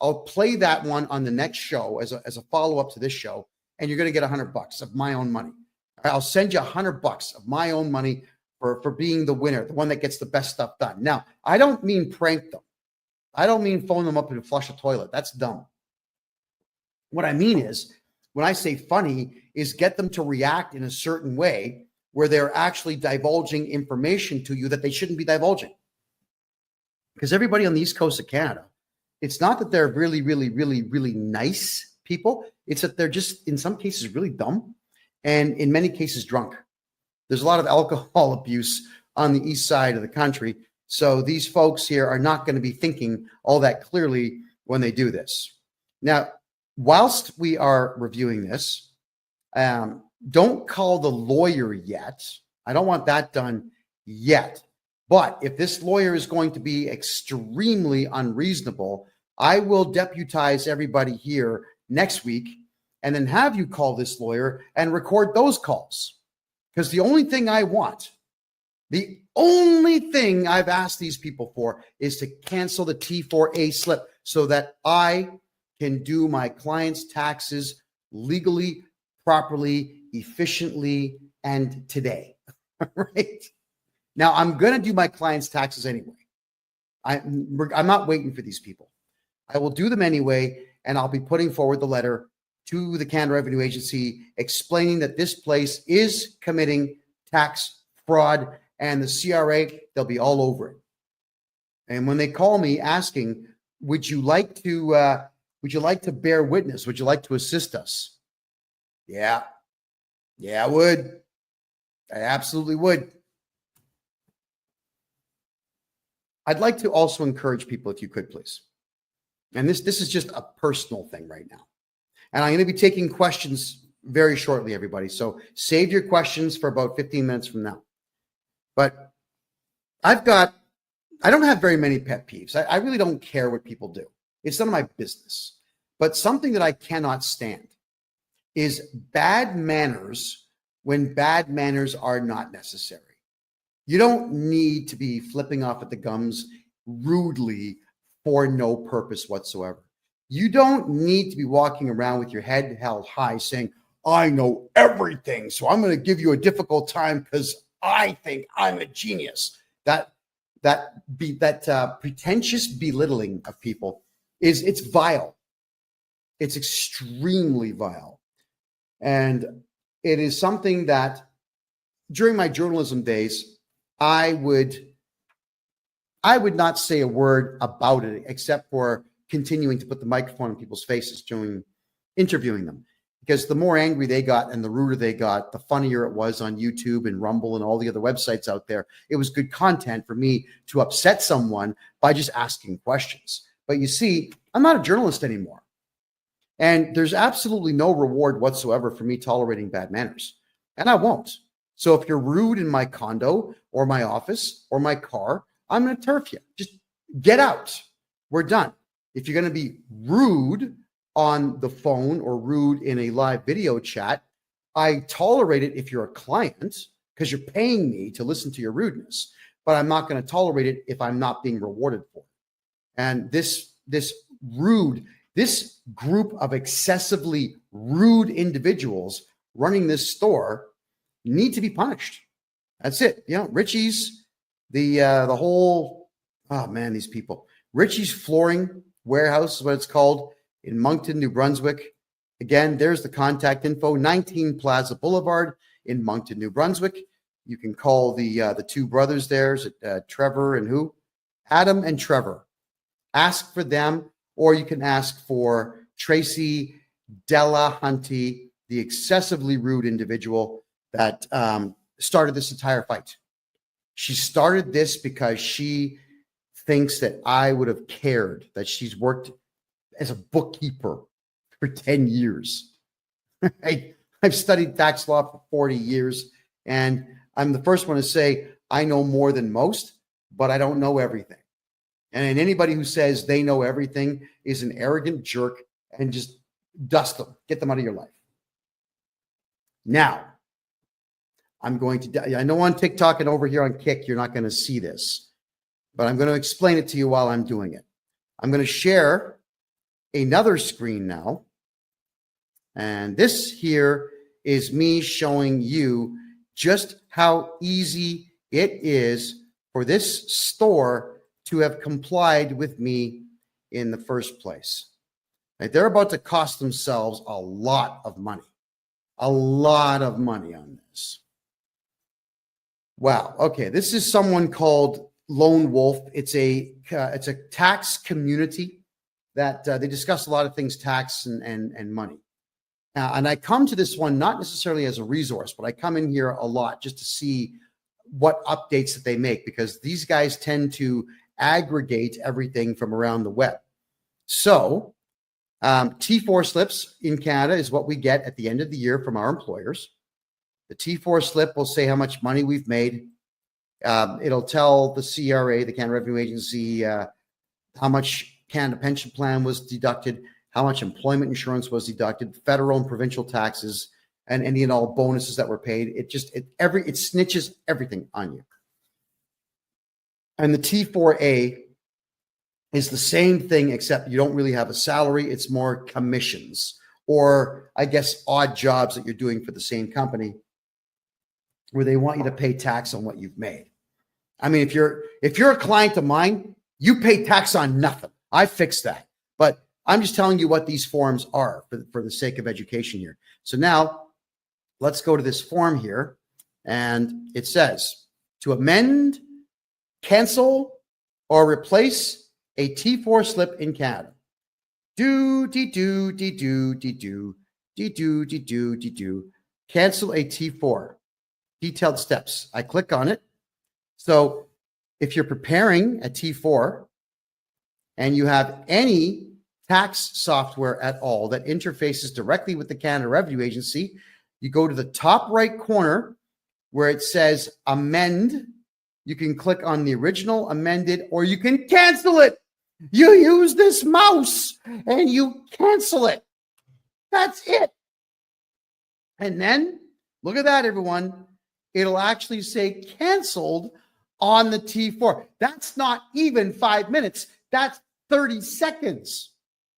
I'll play that one on the next show as a follow-up to this show, and you're going to get $100 of my own money. I'll send you $100 of my own money for being the winner, the one that gets the best stuff done. Now, I don't mean prank them. I don't mean phone them up and flush a toilet. That's dumb. What I mean is, when I say funny, is get them to react in a certain way where they're actually divulging information to you that they shouldn't be divulging. Because everybody on the East Coast of Canada, it's not that they're really, really, really, really nice people. It's that they're just, in some cases, really dumb, and in many cases, drunk. There's a lot of alcohol abuse on the east side of the country. So these folks here are not going to be thinking all that clearly when they do this. Now, whilst we are reviewing this, don't call the lawyer yet. I don't want that done yet. But if this lawyer is going to be extremely unreasonable, I will deputize everybody here next week and then have you call this lawyer and record those calls. Because the only thing I want, the only thing I've asked these people for is to cancel the T4A slip so that I can do my client's taxes legally, properly, efficiently, and today. Right? Now, I'm going to do my client's taxes anyway. I'm not waiting for these people. I will do them anyway, and I'll be putting forward the letter to the Canada Revenue Agency explaining that this place is committing tax fraud, and the CRA, they'll be all over it. And when they call me asking, would you like to bear witness? Would you like to assist us? Yeah, I would. I absolutely would. I'd like to also encourage people, if you could, please. And this is just a personal thing right now. And I'm going to be taking questions very shortly, everybody. So save your questions for about 15 minutes from now. But I don't have very many pet peeves. I really don't care what people do. It's none of my business. But something that I cannot stand is bad manners when bad manners are not necessary. You don't need to be flipping off at the gums rudely for no purpose whatsoever. You don't need to be walking around with your head held high saying, I know everything, so I'm going to give you a difficult time because I think I'm a genius. That pretentious belittling of people it's vile. It's extremely vile. And it is something that during my journalism days, I would not say a word about it except for continuing to put the microphone in people's faces during interviewing them. Because the more angry they got and the ruder they got, the funnier it was on YouTube and Rumble and all the other websites out there. It was good content for me to upset someone by just asking questions. But you see, I'm not a journalist anymore. And there's absolutely no reward whatsoever for me tolerating bad manners. And I won't. So if you're rude in my condo or my office or my car, I'm going to turf you. Just get out. We're done. If you're going to be rude on the phone or rude in a live video chat, I tolerate it if you're a client because you're paying me to listen to your rudeness, but I'm not going to tolerate it if I'm not being rewarded for it. And this group of excessively rude individuals running this store need to be punished. That's it. You know, Richie's, the whole, oh man, these people. Richie's Flooring Warehouse is what it's called in Moncton, New Brunswick. Again, there's the contact info, 19 Plaza Boulevard in Moncton, New Brunswick. You can call the two brothers there, Trevor and who? Adam and Trevor. Ask for them, or you can ask for Tracy Delahunty, the excessively rude individual that started this entire fight. She started this because she thinks that I would have cared that she's worked as a bookkeeper for 10 years. I've studied tax law for 40 years, and I'm the first one to say I know more than most, but I don't know everything. And anybody who says they know everything is an arrogant jerk, and just dust them, get them out of your life. Now, I'm going to, I know on TikTok and over here on Kick, you're not going to see this, but I'm going to explain it to you while I'm doing it. I'm going to share another screen now. And this here is me showing you just how easy it is for this store to have complied with me in the first place. Like, they're about to cost themselves a lot of money on this. Wow. Okay. This is someone called Lone Wolf. It's a tax community that they discuss a lot of things, tax and money. And I come to this one not necessarily as a resource, but I come in here a lot just to see what updates that they make, because these guys tend to aggregate everything from around the web. So T4 slips in Canada is what we get at the end of the year from our employers. The T4 slip will say how much money we've made. It'll tell the CRA, the Canada Revenue Agency, how much Canada Pension Plan was deducted, how much employment insurance was deducted, federal and provincial taxes, and any and all bonuses that were paid. It snitches everything on you. And the T4A is the same thing, except you don't really have a salary. It's more commissions, or I guess odd jobs that you're doing for the same company, where they want you to pay tax on what you've made. I mean, if you're a client of mine, you pay tax on nothing. I fixed that. But I'm just telling you what these forms are for the sake of education here. So now let's go to this form here, and it says to amend, cancel, or replace a T4 slip in Canada. Cancel a T4. Detailed steps. I click on it. So if you're preparing a T4 and you have any tax software at all that interfaces directly with the Canada Revenue Agency, you go to the top right corner where it says amend. You can click on the original, amended, or you can cancel it. You use this mouse and you cancel it. That's it. And then look at that, everyone. It'll actually say canceled on the T4. That's not even 5 minutes. That's 30 seconds.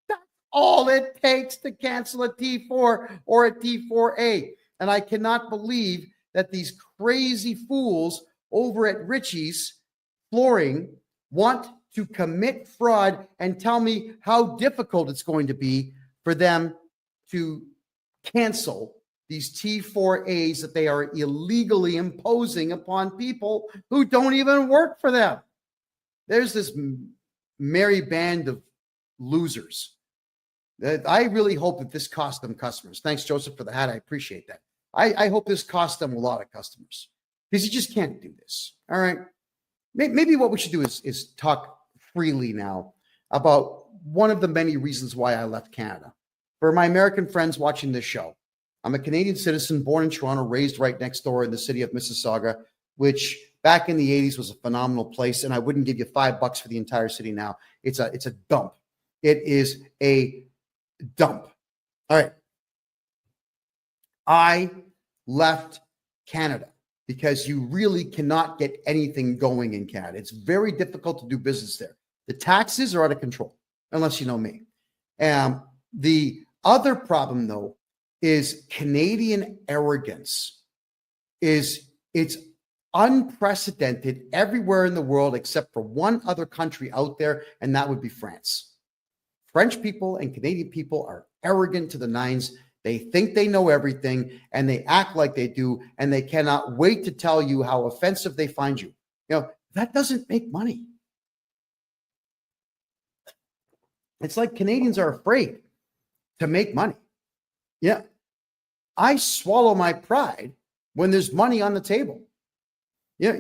That's all it takes to cancel a T4 or a T4A. And I cannot believe that these crazy fools over at Richie's Flooring want to commit fraud and tell me how difficult it's going to be for them to cancel these T4As that they are illegally imposing upon people who don't even work for them. There's this merry band of losers. I really hope that this cost them customers. Thanks, Joseph, for the hat. I appreciate that. I hope this cost them a lot of customers, because you just can't do this. All right. Maybe what we should do is talk freely now about one of the many reasons why I left Canada. For my American friends watching this show, I'm a Canadian citizen, born in Toronto, raised right next door in the city of Mississauga, which back in the 80s was a phenomenal place, and I wouldn't give you $5 for the entire city now. It's a dump. It is a dump. All right. I left Canada because you really cannot get anything going in Canada. It's very difficult to do business there. The taxes are out of control, unless you know me. The other problem, though, is Canadian arrogance. It's unprecedented everywhere in the world except for one other country out there, and that would be France. French people and Canadian people are arrogant to the nines. They think they know everything, and they act like they do, and they cannot wait to tell you how offensive they find you. You know, that doesn't make money. It's like Canadians are afraid to make money. Yeah. I swallow my pride when there's money on the table. Yeah.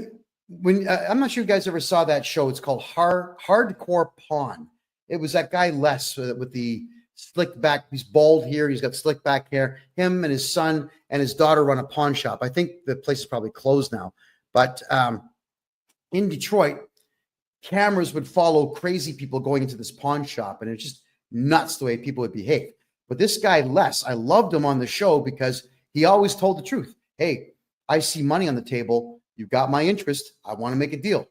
When I'm not sure you guys ever saw that show. It's called Hardcore Pawn. It was that guy Les with the slick back. He's bald here. He's got slick back hair. Him and his son and his daughter run a pawn shop. I think the place is probably closed now. But in Detroit, cameras would follow crazy people going into this pawn shop, and it's just nuts the way people would behave. But this guy, Les, I loved him on the show because he always told the truth. Hey, I see money on the table. You've got my interest. I want to make a deal.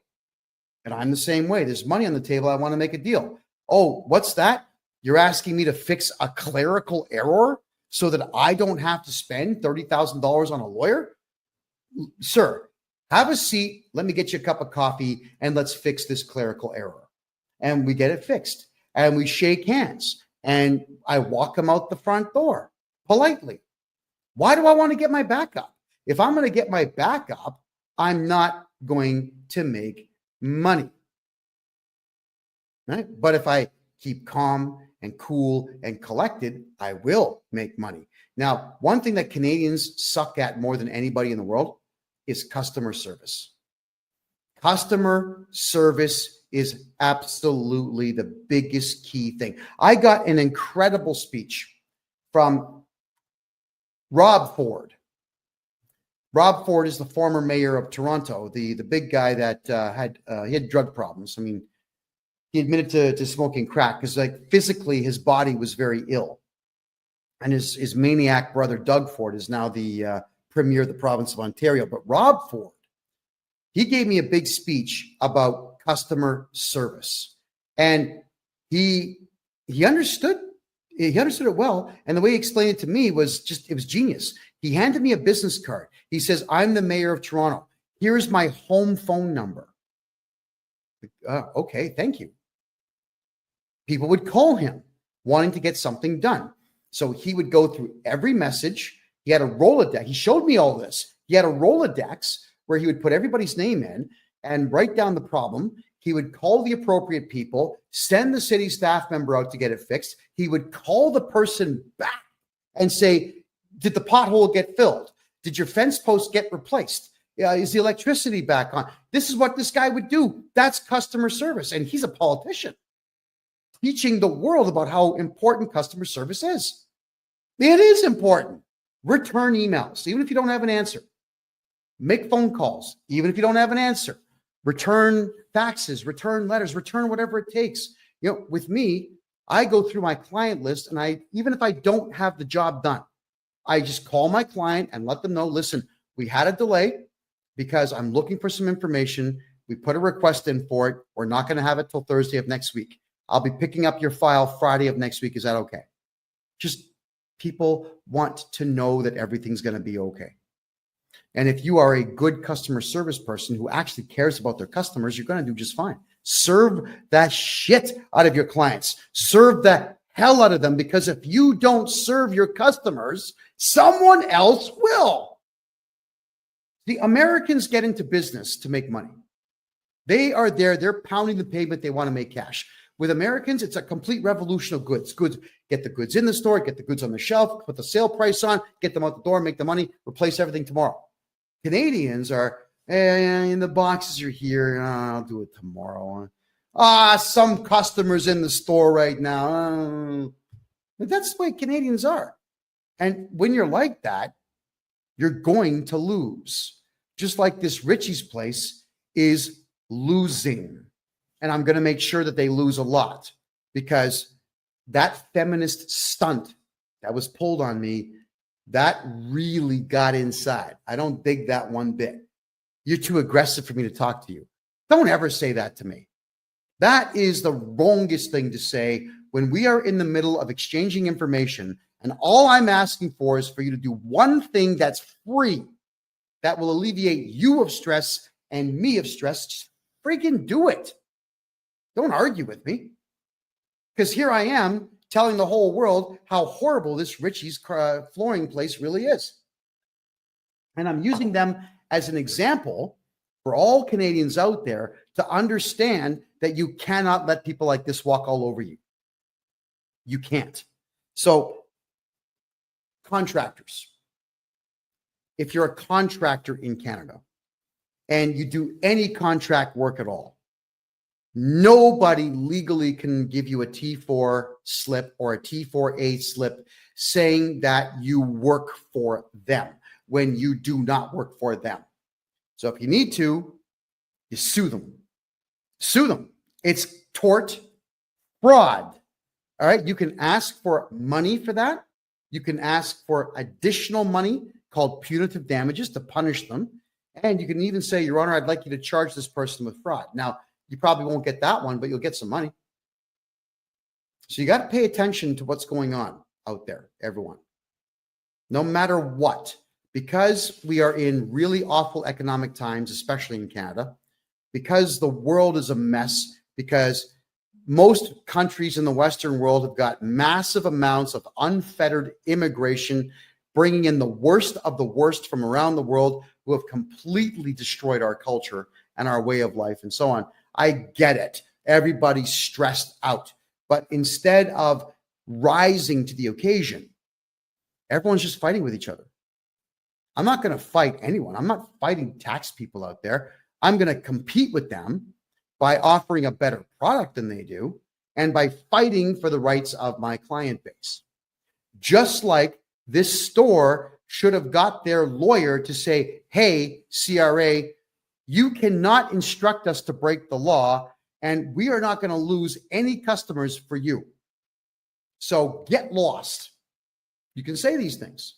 And I'm the same way. There's money on the table. I want to make a deal. Oh, what's that? You're asking me to fix a clerical error so that I don't have to spend $30,000 on a lawyer? Sir, have a seat. Let me get you a cup of coffee and let's fix this clerical error. And we get it fixed. And we shake hands. And I walk him out the front door politely. Why do I want to get my back up? If I'm going to get my back up, I'm not going to make money. Right? But if I keep calm and cool and collected, I will make money. Now, one thing that Canadians suck at more than anybody in the world is customer service. Customer service is absolutely the biggest key thing. I got an incredible speech from Rob Ford. Rob Ford is the former mayor of Toronto, the big guy that he had drug problems. I mean, he admitted to smoking crack because, like, physically his body was very ill. And his maniac brother, Doug Ford, is now the premier of the province of Ontario. But Rob Ford, he gave me a big speech about customer service. And he understood it well. And the way he explained it to me was it was genius. He handed me a business card. He says, I'm the mayor of Toronto. Here's my home phone number. Okay, thank you. People would call him wanting to get something done. So he would go through every message. He had a Rolodex. He showed me all this. He had a Rolodex where he would put everybody's name in and write down the problem. He would call the appropriate people, send the city staff member out to get it fixed. He would call the person back and say, did the pothole get filled? Did your fence post get replaced? Is the electricity back on? This is what this guy would do. That's customer service. And he's a politician teaching the world about how important customer service is. It is important. Return emails, even if you don't have an answer. Make phone calls, even if you don't have an answer. Return faxes, return letters, return whatever it takes. With me, I go through my client list, and even if I don't have the job done, I just call my client and let them know, listen, we had a delay because I'm looking for some information. We put a request in for it. We're not going to have it till Thursday of next week. I'll be picking up your file Friday of next week. Is that okay? Just people want to know that everything's going to be okay. And if you are a good customer service person who actually cares about their customers, you're going to do just fine. Serve that shit out of your clients. Serve the hell out of them, because if you don't serve your customers, someone else will. The Americans get into business to make money. They are there. They're pounding the pavement. They want to make cash. With Americans, it's a complete revolution of goods. Get the goods in the store, get the goods on the shelf, put the sale price on, get them out the door, make the money, replace everything tomorrow. Canadians are, and the boxes are here. I'll do it tomorrow. Some customers in the store right now. But that's the way Canadians are. And when you're like that, you're going to lose. Just like this Richie's place is losing. And I'm going to make sure that they lose a lot, because that feminist stunt that was pulled on me, that really got inside. I don't dig that one bit. You're too aggressive for me to talk to you. Don't ever say that to me. That is the wrongest thing to say when we are in the middle of exchanging information, and all I'm asking for is for you to do one thing that's free, that will alleviate you of stress and me of stress. Just freaking do it. Don't argue with me. Because here I am telling the whole world how horrible this Richie's flooring place really is. And I'm using them as an example for all Canadians out there to understand that you cannot let people like this walk all over you. You can't. So contractors, if you're a contractor in Canada and you do any contract work at all, nobody legally can give you a T4 slip or a T4A slip saying that you work for them when you do not work for them. So if you need to, you sue them. Sue them. It's tort fraud. All right. You can ask for money for that. You can ask for additional money called punitive damages to punish them. And you can even say, Your Honor, I'd like you to charge this person with fraud. Now, you probably won't get that one, but you'll get some money. So you got to pay attention to what's going on out there, everyone. No matter what, because we are in really awful economic times, especially in Canada, because the world is a mess, because most countries in the Western world have got massive amounts of unfettered immigration, bringing in the worst of the worst from around the world who have completely destroyed our culture and our way of life and so on. I get it. Everybody's stressed out. But instead of rising to the occasion, everyone's just fighting with each other. I'm not going to fight anyone. I'm not fighting tax people out there. I'm going to compete with them by offering a better product than they do and by fighting for the rights of my client base. Just like this store should have got their lawyer to say, hey, CRA, you cannot instruct us to break the law, and we are not going to lose any customers for you. So get lost. You can say these things.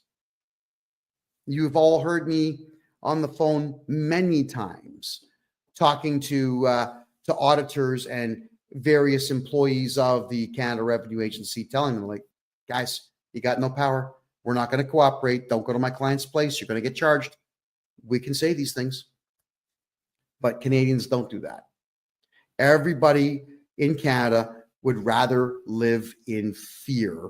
You've all heard me on the phone many times talking to auditors and various employees of the Canada Revenue Agency, telling them, like, guys, you got no power. We're not going to cooperate. Don't go to my client's place. You're going to get charged. We can say these things. But Canadians don't do that. Everybody in Canada would rather live in fear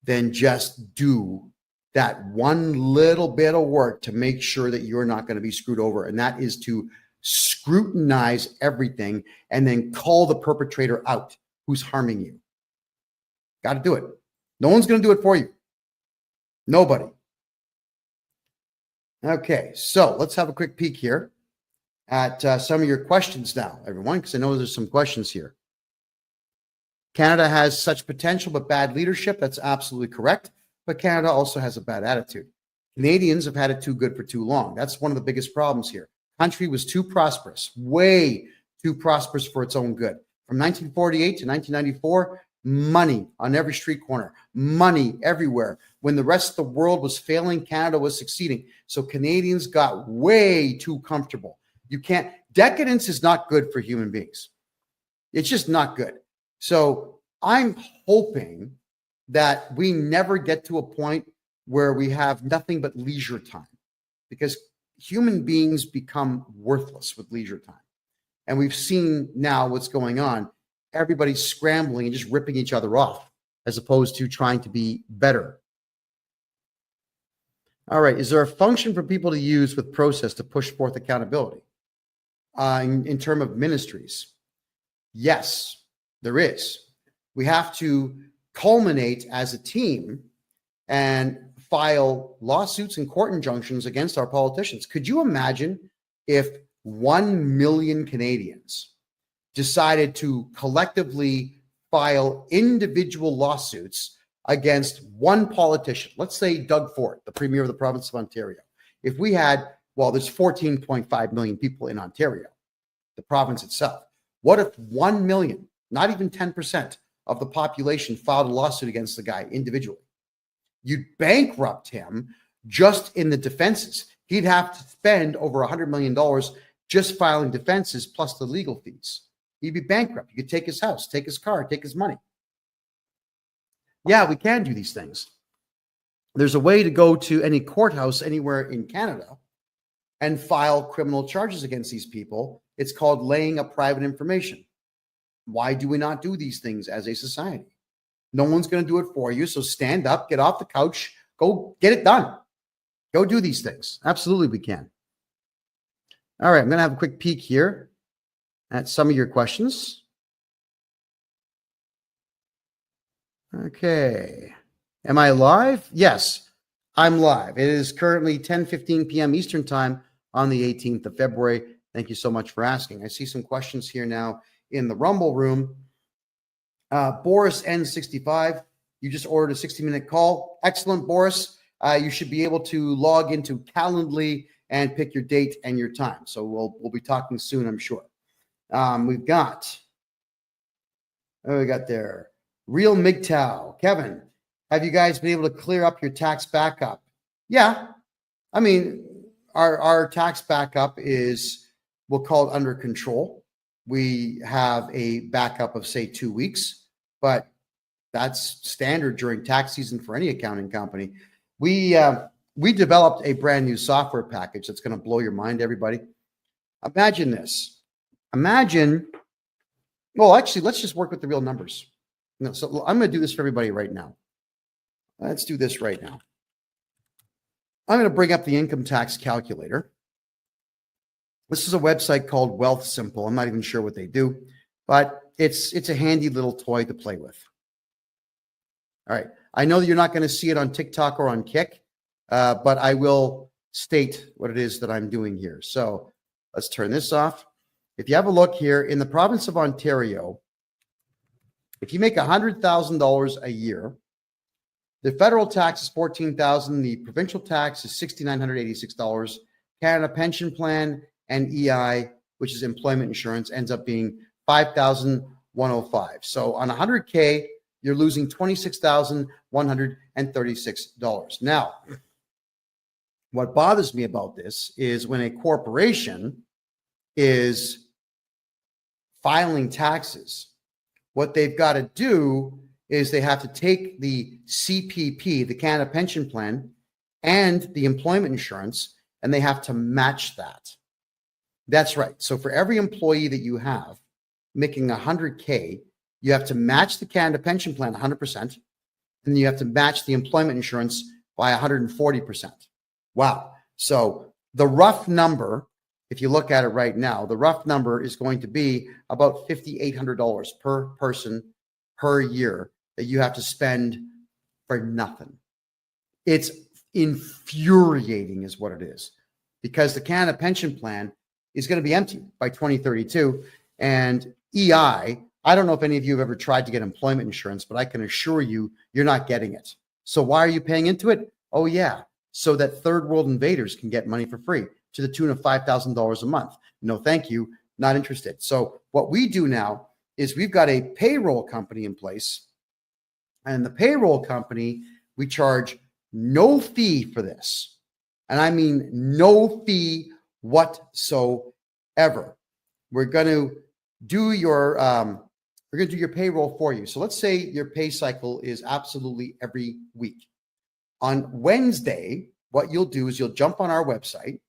than just do that one little bit of work to make sure that you're not going to be screwed over. And that is to scrutinize everything and then call the perpetrator out who's harming you. Got to do it. No one's going to do it for you. Nobody. Okay, so let's have a quick peek here at some of your questions now, everyone, because I know there's some questions here. Canada has such potential but bad leadership. That's absolutely correct. But Canada also has a bad attitude. Canadians have had it too good for too long. That's one of the biggest problems here. Country was too prosperous, way too prosperous for its own good. From 1948 to 1994, money on every street corner, money everywhere. When the rest of the world was failing, Canada was succeeding. So Canadians got way too comfortable. Decadence is not good for human beings. It's just not good. So I'm hoping that we never get to a point where we have nothing but leisure time, because human beings become worthless with leisure time. And we've seen now what's going on. Everybody's scrambling and just ripping each other off as opposed to trying to be better. All right. Is there a function for people to use with process to push forth accountability in terms of ministries? Yes, there is. We have to culminate as a team and file lawsuits and court injunctions against our politicians. Could you imagine if 1 million Canadians decided to collectively file individual lawsuits against one politician? Let's say Doug Ford, the Premier of the province of Ontario. If we had, there's 14.5 million people in Ontario, the province itself. What if 1 million, not even 10% of the population, filed a lawsuit against the guy individually? You'd bankrupt him just in the defenses. He'd have to spend over $100 million just filing defenses plus the legal fees. He'd be bankrupt. You could take his house, take his car, take his money. Yeah, we can do these things. There's a way to go to any courthouse anywhere in Canada and file criminal charges against these people. It's called laying up private information. Why do we not do these things as a society? No one's going to do it for you. So stand up, get off the couch, go get it done. Go do these things. Absolutely, we can. All right, I'm going to have a quick peek here at some of your questions. Okay. Am I live? Yes, I'm live. It is currently 10:15 p.m. Eastern time on the 18th of February. Thank you so much for asking. I see some questions here now in the Rumble room. Boris N65, you just ordered a 60-minute call. Excellent, Boris. You should be able to log into Calendly and pick your date and your time. So we'll be talking soon, I'm sure. We got there. Real MGTOW. Kevin, have you guys been able to clear up your tax backup? Yeah. I mean, our tax backup is, we'll call it under control. We have a backup of, say, 2 weeks, but that's standard during tax season for any accounting company. We developed a brand new software package that's going to blow your mind, everybody. Imagine this. Well, actually, let's just work with the real numbers. No, so I'm going to do this for everybody right now. Let's do this right now. I'm going to bring up the income tax calculator. This is a website called Wealth Simple. I'm not even sure what they do, but it's a handy little toy to play with. All right. I know that you're not going to see it on TikTok or on Kick, but I will state what it is that I'm doing here. So let's turn this off. If you have a look here in the province of Ontario, if you make $100,000 a year, the federal tax is $14,000. The provincial tax is $6,986. Canada Pension Plan and EI, which is employment insurance, ends up being $5,105. So on 100K, you're losing $26,136. Now, what bothers me about this is when a corporation is filing taxes, what they've got to do is they have to take the CPP, the Canada Pension Plan, and the employment insurance, and they have to match that. That's right. So for every employee that you have making 100K, you have to match the Canada Pension Plan 100%, and you have to match the employment insurance by 140%. Wow. So the rough number, if you look at it right now, the rough number is going to be about $5,800 per person per year that you have to spend for nothing. It's infuriating is what it is, because the Canada Pension Plan is going to be empty by 2032. And EI, I don't know if any of you have ever tried to get employment insurance, but I can assure you, you're not getting it. So why are you paying into it? Oh, yeah, so that third world invaders can get money for free to the tune of $5,000 a month. No, thank you. Not interested. So what we do now is we've got a payroll company in place, and the payroll company, we charge no fee for this. And I mean no fee whatsoever. We're going to do your payroll for you. So let's say your pay cycle is absolutely every week. On Wednesday, what you'll do is you'll jump on our website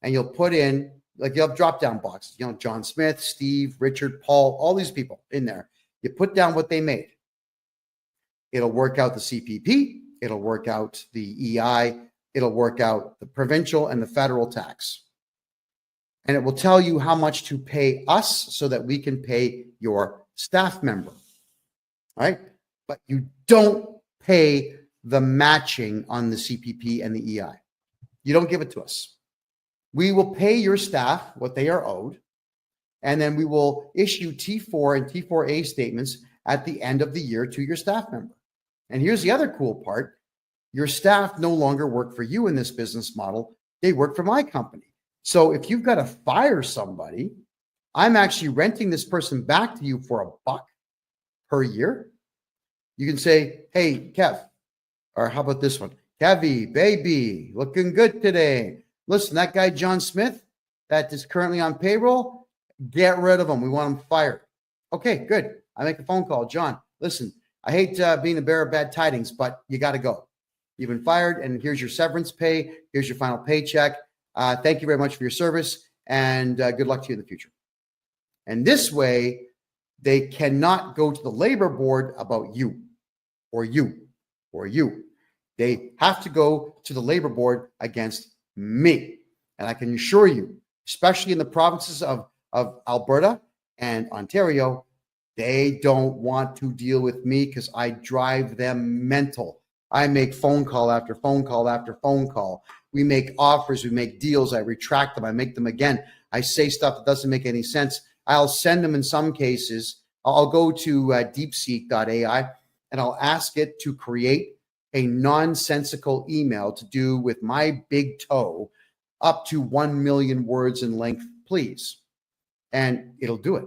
and you'll put in, like, you'll have drop-down boxes, John Smith, Steve, Richard, Paul, all these people in there. You put down what they made. It'll work out the CPP. It'll work out the EI. It'll work out the provincial and the federal tax. And it will tell you how much to pay us so that we can pay your staff member. All right? But you don't pay the matching on the CPP and the EI. You don't give it to us. We will pay your staff what they are owed, and then we will issue T4 and T4A statements at the end of the year to your staff member. And here's the other cool part. Your staff no longer work for you in this business model. They work for my company. So if you've got to fire somebody, I'm actually renting this person back to you for $1 per year. You can say, hey, Kev, or how about this one? Kevy, baby, looking good today. Listen, that guy, John Smith, that is currently on payroll, get rid of him. We want him fired. Okay, good. I make a phone call. John, listen, I hate being the bearer of bad tidings, but you got to go. You've been fired, and here's your severance pay. Here's your final paycheck. Thank you very much for your service, and good luck to you in the future. And this way, they cannot go to the labor board about you or you or you. They have to go to the labor board against me. And I can assure you, especially in the provinces of Alberta and Ontario, They don't want to deal with me because I drive them mental. I make phone call after phone call after phone call. We make offers, we make deals, I retract them, I make them again. I say stuff that doesn't make any sense. I'll send them in some cases. I'll go to deepseek.ai and I'll ask it to create a nonsensical email to do with my big toe up to 1 million words in length, please. And it'll do it.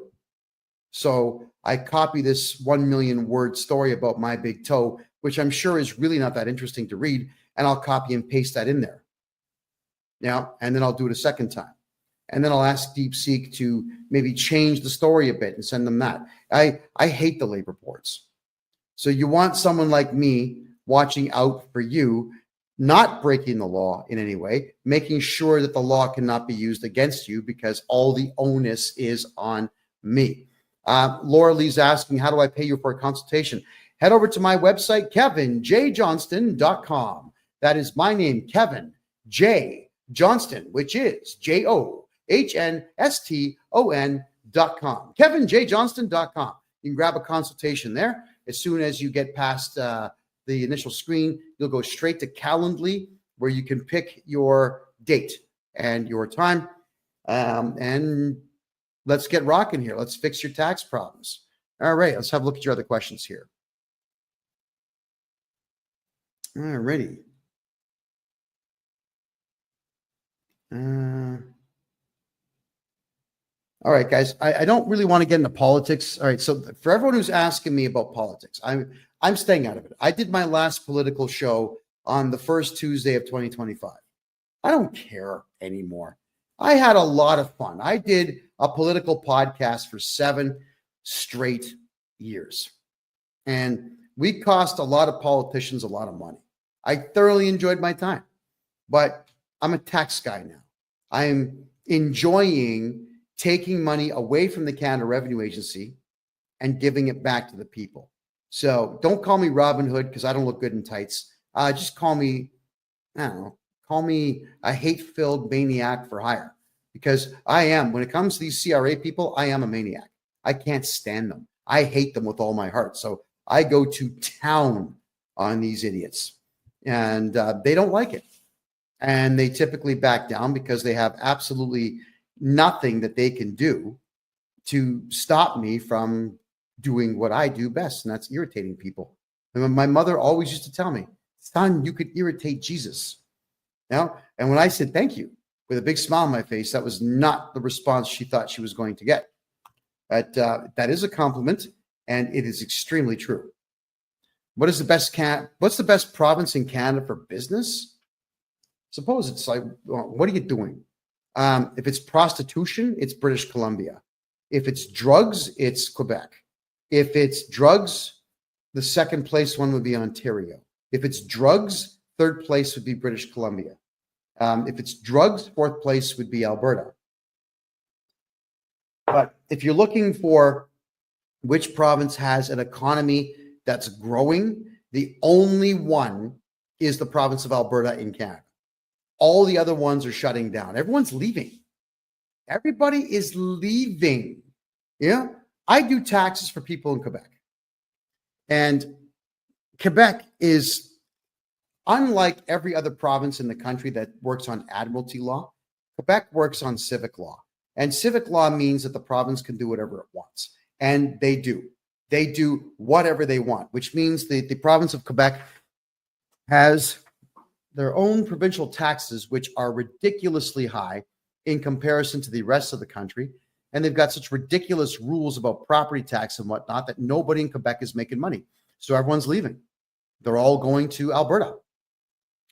So I copy this 1 million word story about my big toe, which I'm sure is really not that interesting to read, and I'll copy and paste that in there. Now, and then I'll do it a second time. And then I'll ask DeepSeek to maybe change the story a bit and send them that. I hate the labor boards. So you want someone like me watching out for you, not breaking the law in any way, making sure that the law cannot be used against you because all the onus is on me. Laura Lee's asking, how do I pay you for a consultation? Head over to my website, KevinJJohnston.com. That is my name, Kevin J. Johnston, which is JOHNSTON.com. KevinJJohnston.com. You can grab a consultation there. As soon as you get past the initial screen, you'll go straight to Calendly, where you can pick your date and your time. And let's get rocking here. Let's fix your tax problems. All right, let's have a look at your other questions here. All righty. All right, guys, I don't really want to get into politics. All right, so for everyone who's asking me about politics, I'm staying out of it. I did my last political show on the first Tuesday of 2025. I don't care anymore. I had a lot of fun. I did a political podcast for 7 straight years. And we cost a lot of politicians a lot of money. I thoroughly enjoyed my time. But I'm a tax guy now. I'm enjoying taking money away from the Canada Revenue Agency and giving it back to the people. So don't call me Robin Hood because I don't look good in tights. Just call me, I don't know, call me a hate-filled maniac for hire, because I am, when it comes to these CRA people, I am a maniac. I can't stand them. I hate them with all my heart. So I go to town on these idiots, and they don't like it. And they typically back down because they have absolutely nothing that they can do to stop me from doing what I do best, and that's irritating people. And my mother always used to tell me, son, you could irritate Jesus. Now, and when I said thank you with a big smile on my face, that was not the response she thought she was going to get. But that is a compliment, and it is extremely true. What's the best province in Canada for business? Suppose it's like, well, what are you doing? If it's prostitution, it's British Columbia. If it's drugs, it's Quebec. If it's drugs, the second place one would be Ontario. If it's drugs, third place would be British Columbia. If it's drugs, fourth place would be Alberta. But if you're looking for which province has an economy that's growing, the only one is the province of Alberta in Canada. All the other ones are shutting down. Everyone's leaving. Everybody is leaving. Yeah. I do taxes for people in Quebec. And Quebec is unlike every other province in the country that works on admiralty law. Quebec works on civic law. And civic law means that the province can do whatever it wants. And they do. They do whatever they want, which means the province of Quebec has their own provincial taxes, which are ridiculously high in comparison to the rest of the country. And they've got such ridiculous rules about property tax and whatnot that nobody in Quebec is making money. So everyone's leaving. They're all going to Alberta.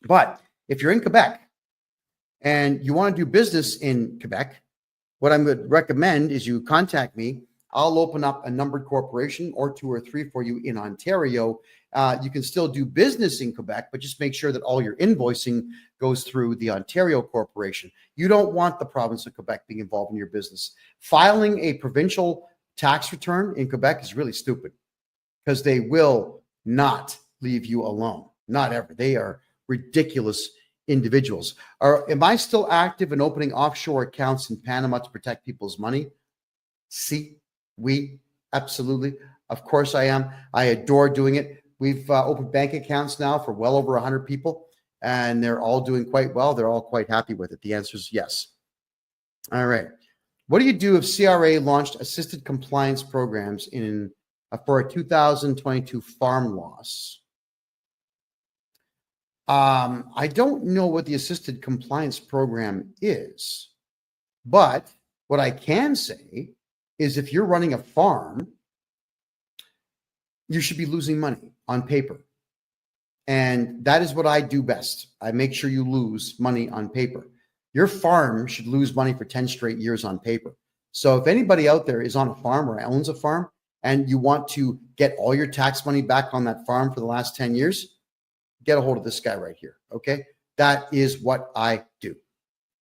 But if you're in Quebec and you want to do business in Quebec, what I would recommend is you contact me. I'll open up a numbered corporation or 2 or 3 for you in Ontario. You can still do business in Quebec, but just make sure that all your invoicing goes through the Ontario corporation. You don't want the province of Quebec being involved in your business. Filing a provincial tax return in Quebec is really stupid because they will not leave you alone. Not ever. They are ridiculous individuals. Am I still active in opening offshore accounts in Panama to protect people's money? Si, oui, Absolutely. Of course I am. I adore doing it. We've opened bank accounts now for well over 100 people, and they're all doing quite well. They're all quite happy with it. The answer is yes. All right. What do you do if CRA launched assisted compliance programs for a 2022 farm loss? I don't know what the assisted compliance program is, but what I can say is if you're running a farm, you should be losing money on paper. And that is what I do best. I make sure you lose money on paper. Your farm should lose money for 10 straight years on paper. So if anybody out there is on a farm or owns a farm and you want to get all your tax money back on that farm for the last 10 years, get a hold of this guy right here. Okay. That is what I do.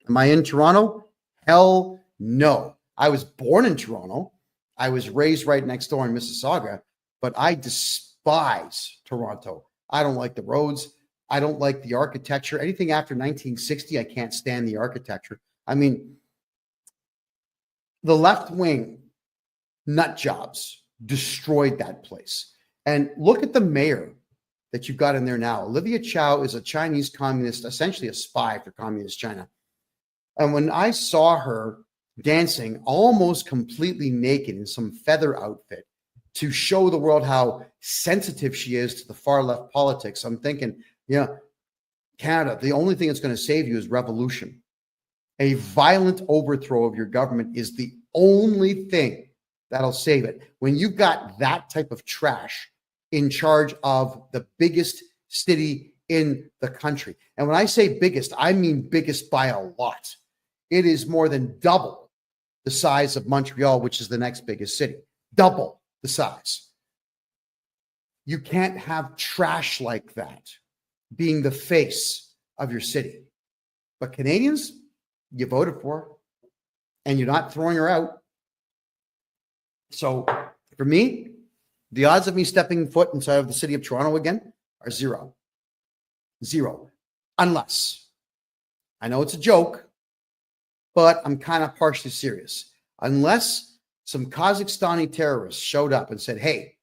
Am I in Toronto? Hell no. I was born in Toronto. I was raised right next door in Mississauga, but I despise Toronto. I don't like the roads. I don't like the architecture. Anything after 1960, I can't stand the architecture. I mean, the left wing nut jobs destroyed that place. And look at the mayor that you've got in there now. Olivia Chow is a Chinese communist, essentially a spy for communist China. And when I saw her dancing almost completely naked in some feather outfit to show the world how sensitive she is to the far left politics, I'm thinking, yeah, Canada, the only thing that's going to save you is revolution. A violent overthrow of your government is the only thing that'll save it. When you've got that type of trash in charge of the biggest city in the country. And when I say biggest, I mean biggest by a lot. It is more than double the size of Montreal, which is the next biggest city. Double the size. You can't have trash like that being the face of your city. But Canadians, you voted for her, and you're not throwing her out. So for me, the odds of me stepping foot inside of the city of Toronto again are zero. Zero. Unless, I know it's a joke, but I'm kind of partially serious. Unless some Kazakhstani terrorists showed up and said, hey,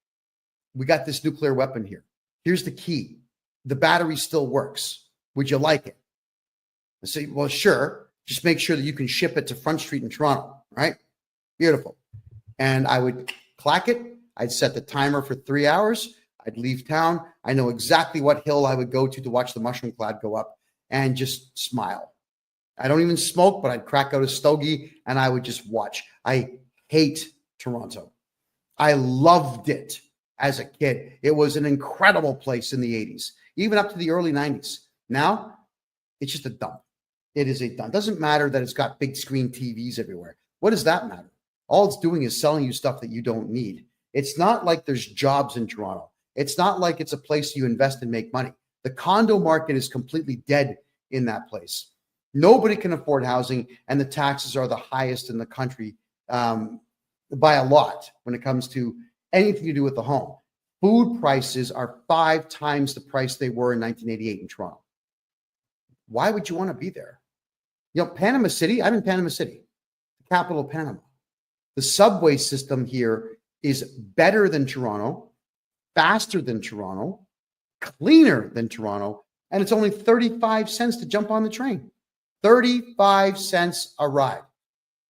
we got this nuclear weapon here. Here's the key. The battery still works. Would you like it? I say, well, sure. Just make sure that you can ship it to Front Street in Toronto, right? Beautiful. And I would clack it. I'd set the timer for 3 hours. I'd leave town. I know exactly what hill I would go to watch the mushroom cloud go up and just smile. I don't even smoke, but I'd crack out a stogie and I would just watch. I hate Toronto. I loved it as a kid. It was an incredible place in the 80s, even up to the early 90s. Now, it's just a dump. It is a dump. It doesn't matter that it's got big screen TVs everywhere. What does that matter? All it's doing is selling you stuff that you don't need. It's not like there's jobs in Toronto. It's not like it's a place you invest and make money. The condo market is completely dead in that place. Nobody can afford housing, and the taxes are the highest in the country by a lot when it comes to anything to do with the home. Food prices are 5 times the price they were in 1988 in Toronto. Why would you want to be there? You know, Panama City, I'm in Panama City, the capital of Panama. The subway system here is better than Toronto, faster than Toronto, cleaner than Toronto, and it's only 35 cents to jump on the train. 35 cents a ride.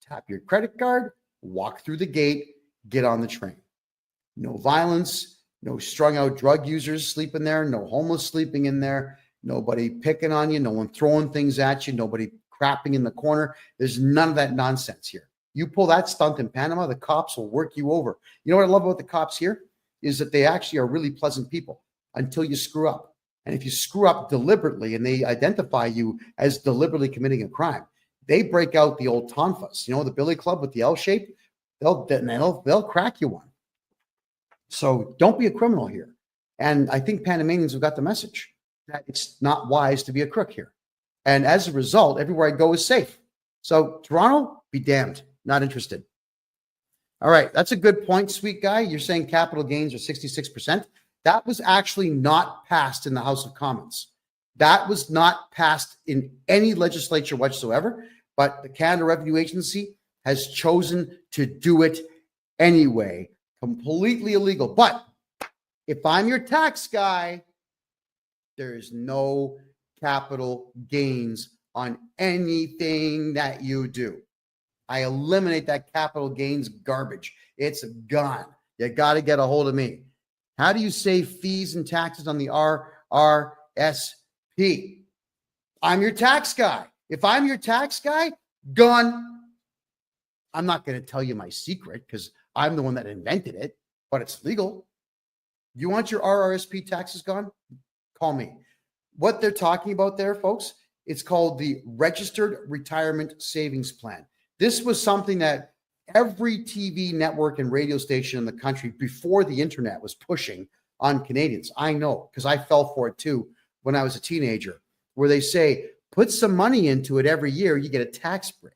Tap your credit card, walk through the gate, get on the train. No violence, no strung out drug users sleeping there, no homeless sleeping in there, nobody picking on you, no one throwing things at you, nobody crapping in the corner. There's none of that nonsense here. You pull that stunt in Panama, the cops will work you over. You know what I love about the cops here is that they actually are really pleasant people until you screw up. And if you screw up deliberately and they identify you as deliberately committing a crime, they break out the old tonfas, you know, the billy club with the L shape, they'll crack you one. So don't be a criminal here. And I think Panamanians have got the message that it's not wise to be a crook here. And as a result, everywhere I go is safe. So Toronto, be damned. Not interested. All right. That's a good point, sweet guy. You're saying capital gains are 66%. That was actually not passed in the House of Commons. That was not passed in any legislature whatsoever, but the Canada Revenue Agency has chosen to do it anyway. Completely illegal. But if I'm your tax guy, there is no capital gains on anything that you do. I eliminate that capital gains garbage. It's gone. You got to get a hold of me. How do you save fees and taxes on the RRSP? I'm your tax guy. If I'm your tax guy, gone. I'm not going to tell you my secret because I'm the one that invented it, but it's legal. You want your RRSP taxes gone? Call me. What they're talking about there, folks, it's called the Registered Retirement Savings Plan. This was something that every TV network and radio station in the country before the internet was pushing on Canadians. I know because I fell for it too when I was a teenager, where they say, put some money into it every year, you get a tax break.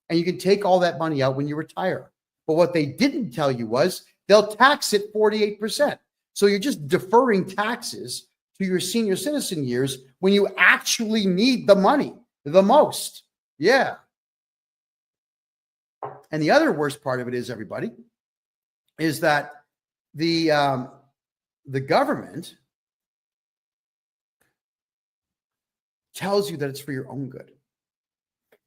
And you can take all that money out when you retire. But what they didn't tell you was they'll tax it 48%. So you're just deferring taxes to your senior citizen years when you actually need the money the most. Yeah. And the other worst part of it is, everybody, is that the government tells you that it's for your own good.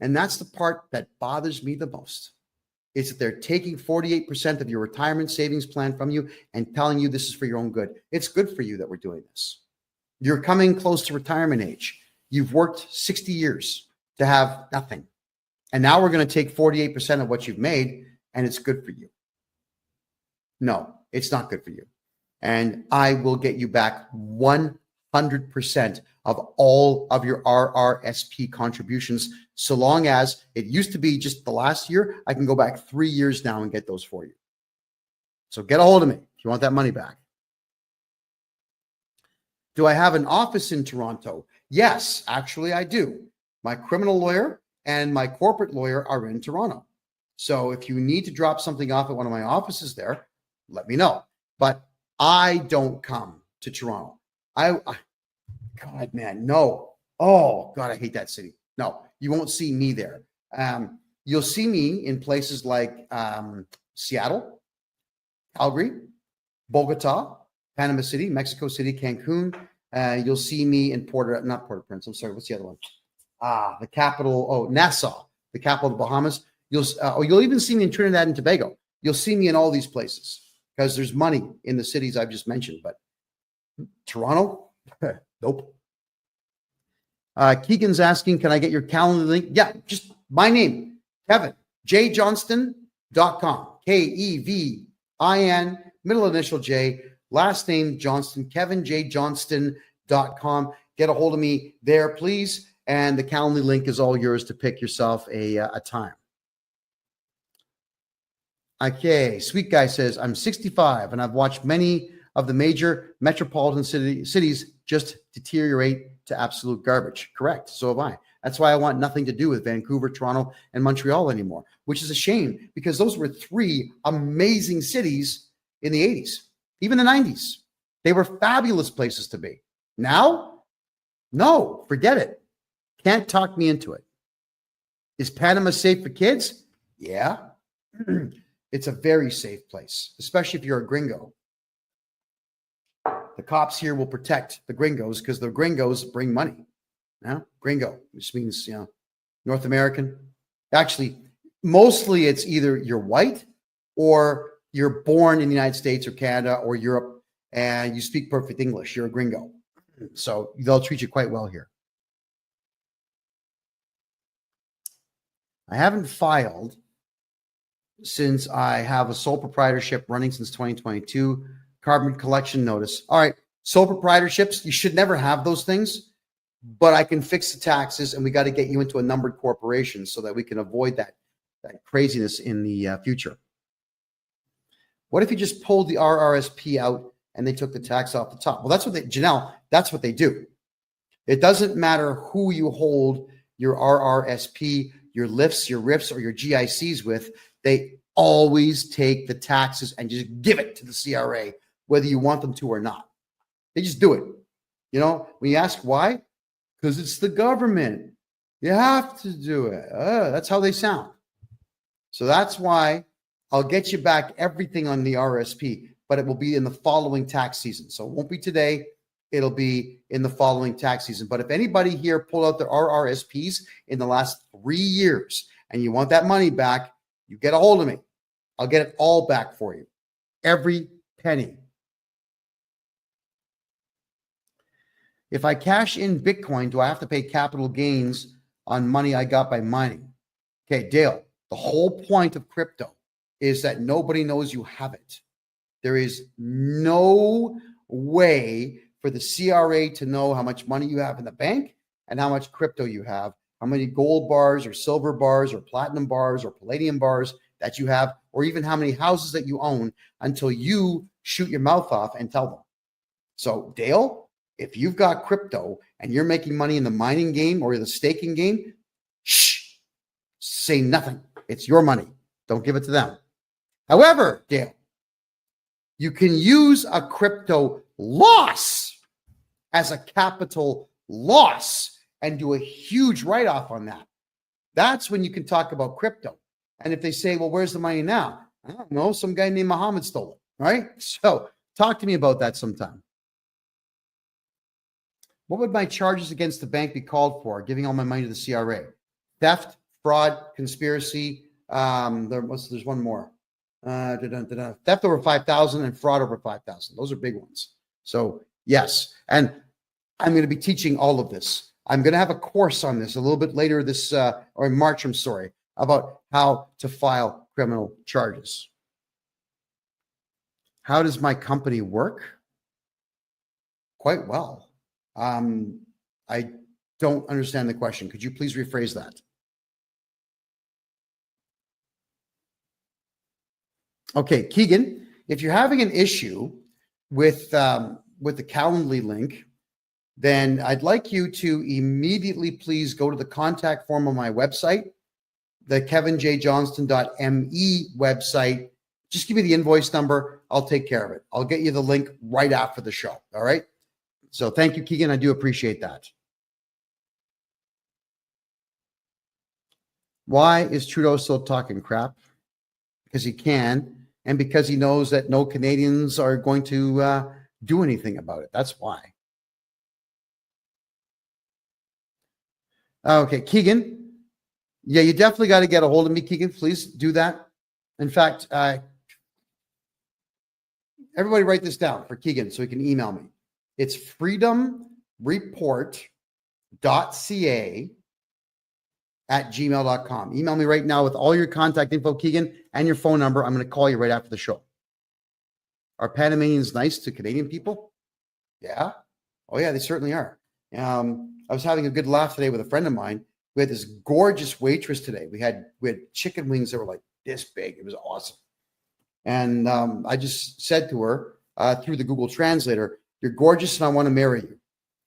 And that's the part that bothers me the most, is that they're taking 48% of your retirement savings plan from you and telling you this is for your own good. It's good for you that we're doing this. You're coming close to retirement age. You've worked 60 years to have nothing. And now we're going to take 48% of what you've made, and it's good for you. No, it's not good for you. And I will get you back 100% of all of your RRSP contributions, so long as it used to be just the last year. I can go back 3 years now and get those for you. So get a hold of me if you want that money back. Do I have an office in Toronto? Yes, actually I do. My criminal lawyer and my corporate lawyer are in Toronto. So if you need to drop something off at one of my offices there, let me know. But I don't come to Toronto. God, man, no. Oh, God, I hate that city. No, you won't see me there. You'll see me in places like Seattle, Calgary, Bogota, Panama City, Mexico City, Cancun. You'll see me in not Port-au-Prince. I'm sorry. What's the other one? The capital. Oh, Nassau, the capital of the Bahamas. You'll even see me in Trinidad and Tobago. You'll see me in all these places because there's money in the cities I've just mentioned. But Toronto, nope. Keegan's asking, can I get your calendar link? Yeah, just my name, KevinJJohnston.com. KEVIN, middle initial J, last name Johnston, KevinJJohnston.com. Get a hold of me there, please. And the calendar link is all yours to pick yourself a time. Okay, Sweet Guy says, I'm 65 and I've watched many of the major metropolitan cities just deteriorate to absolute garbage. Correct. So have I. That's why I want nothing to do with Vancouver, Toronto, and Montreal anymore, which is a shame because those were three amazing cities in the 80s, even the 90s. They were fabulous places to be. Now, no, forget it. Can't talk me into it. Is Panama safe for kids? Yeah. It's a very safe place, especially if you're a gringo. The cops here will protect the gringos because the gringos bring money. Now, gringo, which means, North American. Actually, mostly it's either you're white or you're born in the United States or Canada or Europe and you speak perfect English. You're a gringo. So they'll treat you quite well here. I haven't filed since I have a sole proprietorship running since 2022. Carbon collection notice. All right. Sole proprietorships, you should never have those things, but I can fix the taxes and we got to get you into a numbered corporation so that we can avoid that craziness in the future. What if you just pulled the RRSP out and they took the tax off the top? Well, that's what Janelle, that's what they do. It doesn't matter who you hold your RRSP, your lifts, your RIFs, or your GICs with. They always take the taxes and just give it to the CRA, whether you want them to or not. They just do it. When you ask why, because it's the government. You have to do it. That's how they sound. So that's why I'll get you back everything on the RSP, but it will be in the following tax season. So it won't be today. It'll be in the following tax season. But if anybody here pulled out their RRSPs in the last 3 years and you want that money back, you get a hold of me. I'll get it all back for you. Every penny. If I cash in Bitcoin, do I have to pay capital gains on money I got by mining? Okay, Dale, the whole point of crypto is that nobody knows you have it. There is no way for the CRA to know how much money you have in the bank and how much crypto you have, how many gold bars or silver bars or platinum bars or palladium bars that you have, or even how many houses that you own until you shoot your mouth off and tell them. So, Dale, if you've got crypto and you're making money in the mining game or the staking game, shh, say nothing. It's your money. Don't give it to them. However, Dale, you can use a crypto loss as a capital loss and do a huge write-off on that. That's when you can talk about crypto. And if they say, well, where's the money now? I don't know. Some guy named Muhammad stole it, right? So talk to me about that sometime. What would my charges against the bank be called for? Giving all my money to the CRA? Theft, fraud, conspiracy. There's one more. Theft over 5,000 and fraud over 5,000. Those are big ones. So yes, and I'm going to be teaching all of this. I'm going to have a course on this a little bit later this, or in March, I'm sorry, about how to file criminal charges. How does my company work? Quite well. I don't understand the question. Could you please rephrase that? Okay, Keegan, if you're having an issue with the Calendly link, then I'd like you to immediately please go to the contact form on my website, the KevinJJohnston.me website. Just give me the invoice number. I'll take care of it. I'll get you the link right after the show. All right. So thank you, Keegan. I do appreciate that. Why is Trudeau still talking crap? Because he can, and because he knows that no Canadians are going to do anything about it. That's why. Okay, Keegan. Yeah, you definitely got to get a hold of me, Keegan. Please do that. In fact, everybody write this down for Keegan so he can email me. It's freedomreport.ca@gmail.com. Email me right now with all your contact info, Keegan, and your phone number. I'm going to call you right after the show. Are Panamanians nice to Canadian people? Yeah. Oh, yeah, they certainly are. I was having a good laugh today with a friend of mine. We had this gorgeous waitress today. We had chicken wings that were like this big. It was awesome. And I just said to her through the Google Translator, "You're gorgeous and I want to marry you."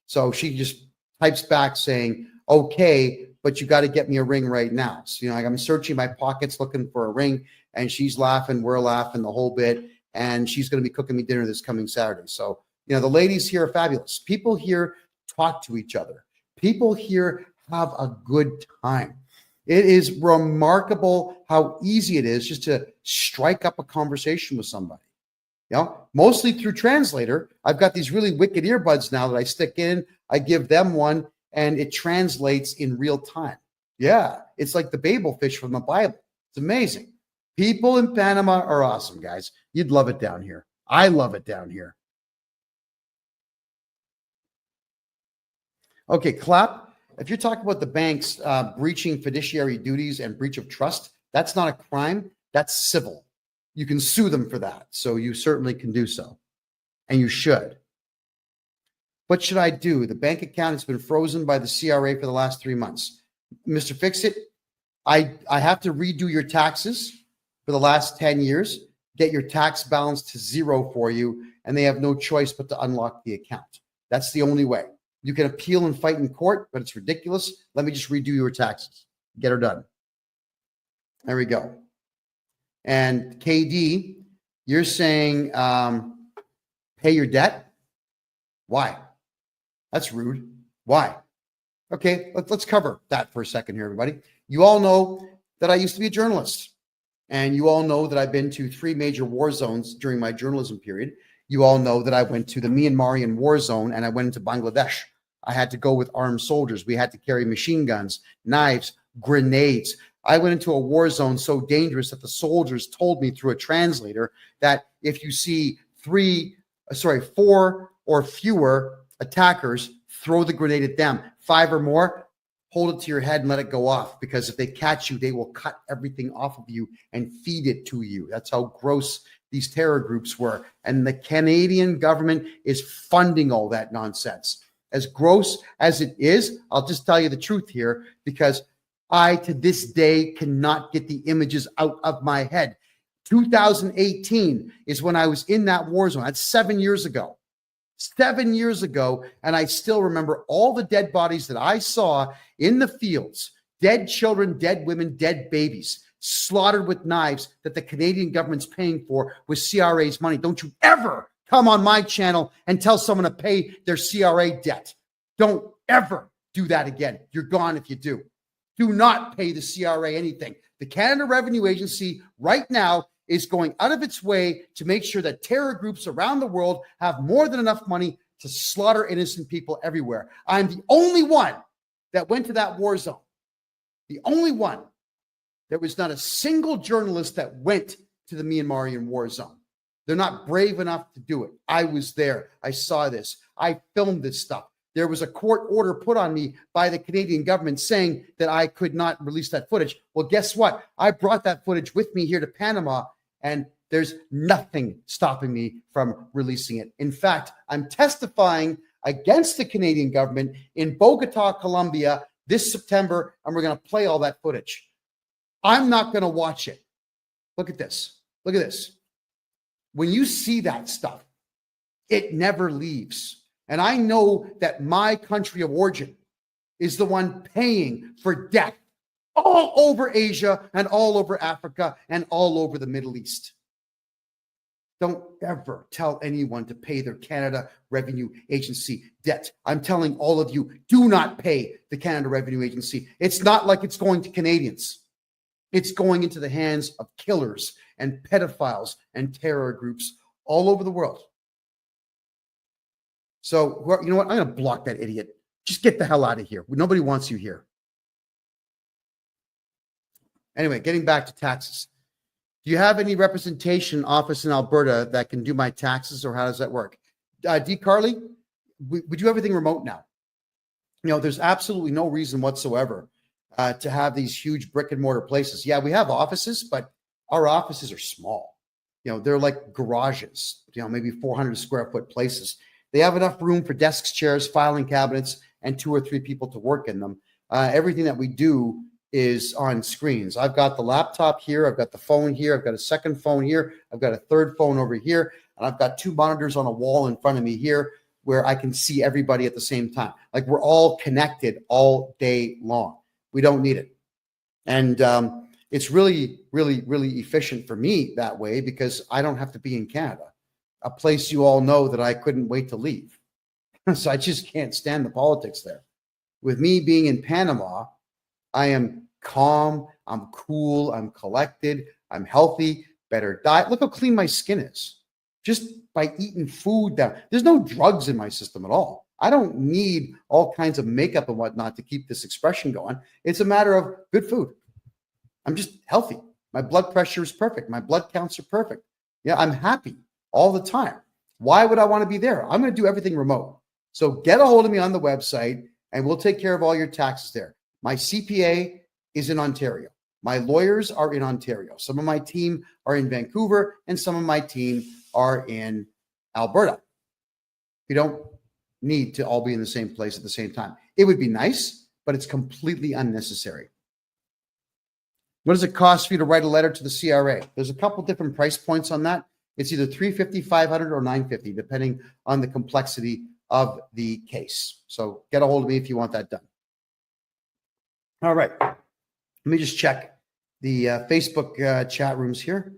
So she just types back saying, "Okay, but you got to get me a ring right now." So, I'm searching my pockets looking for a ring, and she's laughing, we're laughing the whole bit, and she's going to be cooking me dinner this coming Saturday. So, the ladies here are fabulous. People here talk to each other. People here have a good time. It is remarkable how easy it is just to strike up a conversation with somebody. Mostly through Translator. I've got these really wicked earbuds now that I stick in. I give them one, and it translates in real time. Yeah, it's like the Babel fish from the Bible. It's amazing. People in Panama are awesome, guys. You'd love it down here. I love it down here. Okay, Clap. If you're talking about the banks breaching fiduciary duties and breach of trust, that's not a crime. That's civil. You can sue them for that. So you certainly can do so. And you should. What should I do? The bank account has been frozen by the CRA for the last 3 months. Mr. Fix-It, I have to redo your taxes for the last 10 years, get your tax balance to zero for you, and they have no choice but to unlock the account. That's the only way. You can appeal and fight in court, but it's ridiculous. Let me just redo your taxes. Get her done. There we go. And KD, you're saying pay your debt? Why? That's rude. Why? Okay, let's cover that for a second here, everybody. You all know that I used to be a journalist. And you all know that I've been to 3 major war zones during my journalism period. You all know that I went to the Myanmarian war zone and I went into Bangladesh. I had to go with armed soldiers. We had to carry machine guns, knives, grenades. I went into a war zone so dangerous that the soldiers told me through a translator that if you see 4 or fewer attackers, throw the grenade at them. 5 or more, hold it to your head and let it go off, because if they catch you, they will cut everything off of you and feed it to you. That's how gross these terror groups were. And the Canadian government is funding all that nonsense. As gross as it is, I'll just tell you the truth here, because I, to this day, cannot get the images out of my head. 2018 is when I was in that war zone. That's 7 years ago. 7 years ago, and I still remember all the dead bodies that I saw in the fields. Dead children, dead women, dead babies, slaughtered with knives that the Canadian government's paying for with CRA's money. Don't you ever come on my channel and tell someone to pay their CRA debt. Don't ever do that again. You're gone if you do. Do not pay the CRA anything. The Canada Revenue Agency right now is going out of its way to make sure that terror groups around the world have more than enough money to slaughter innocent people everywhere. I'm the only one that went to that war zone. The only one. There was not a single journalist that went to the Myanmarian war zone. They're not brave enough to do it. I was there. I saw this. I filmed this stuff. There was a court order put on me by the Canadian government saying that I could not release that footage. Well, guess what? I brought that footage with me here to Panama, and there's nothing stopping me from releasing it. In fact, I'm testifying against the Canadian government in Bogota, Colombia this September, and we're going to play all that footage. I'm not going to watch it. Look at this. Look at this. When you see that stuff, it never leaves. And I know that my country of origin is the one paying for death all over Asia and all over Africa and all over the Middle East. Don't ever tell anyone to pay their Canada Revenue Agency debt. I'm telling all of you, do not pay the Canada Revenue Agency. It's not like it's going to Canadians. It's going into the hands of killers and pedophiles and terror groups all over the world. So, you know what? I'm going to block that idiot. Just get the hell out of here. Nobody wants you here. Anyway, getting back to taxes. Do you have any representation office in Alberta that can do my taxes, or how does that work? D. Carly, we do everything remote now. You know, there's absolutely no reason whatsoever to have these huge brick and mortar places. Yeah, we have offices, but our offices are small. You know, they're like garages, you know, maybe 400 square foot places. They have enough room for desks, chairs, filing cabinets, and 2 or 3 people to work in them. Everything that we do is on screens. I've got the laptop here. I've got the phone here. I've got a second phone here. I've got a third phone over here. And I've got 2 monitors on a wall in front of me here where I can see everybody at the same time. Like, we're all connected all day long. We don't need it. And it's really, really, really efficient for me that way, because I don't have to be in Canada, a place you all know that I couldn't wait to leave. So I just can't stand the politics there. With me being in Panama, I am calm, I'm cool, I'm collected, I'm healthy, better diet. Look how clean my skin is just by eating food that there's no drugs in my system at all. I don't need all kinds of makeup and whatnot to keep this expression going. It's a matter of good food. I'm just healthy. My blood pressure is perfect. My blood counts are perfect. Yeah, I'm happy all the time. Why would I want to be there? I'm going to do everything remote. So get a hold of me on the website and we'll take care of all your taxes there. My CPA is in Ontario. My lawyers are in Ontario. Some of my team are in Vancouver and some of my team are in Alberta. We don't need to all be in the same place at the same time. It would be nice, but it's completely unnecessary. What does it cost for you to write a letter to the CRA? There's a couple different price points on that. It's either $350, $500, or $950, depending on the complexity of the case. So get a hold of me if you want that done. All right. Let me just check the Facebook chat rooms here.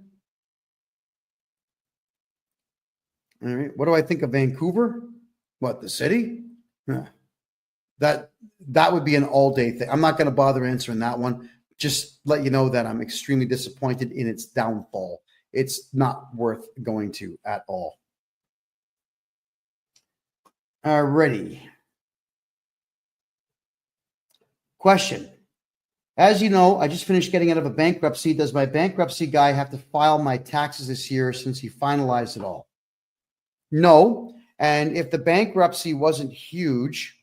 All right. What do I think of Vancouver? What, the city? That would be an all-day thing. I'm not going to bother answering that one. just let you know that I'm extremely disappointed in its downfall. It's not worth going to at all. Alrighty. Question. As you know, I just finished getting out of a bankruptcy. Does my bankruptcy guy have to file my taxes this year since he finalized it all? No. And if the bankruptcy wasn't huge,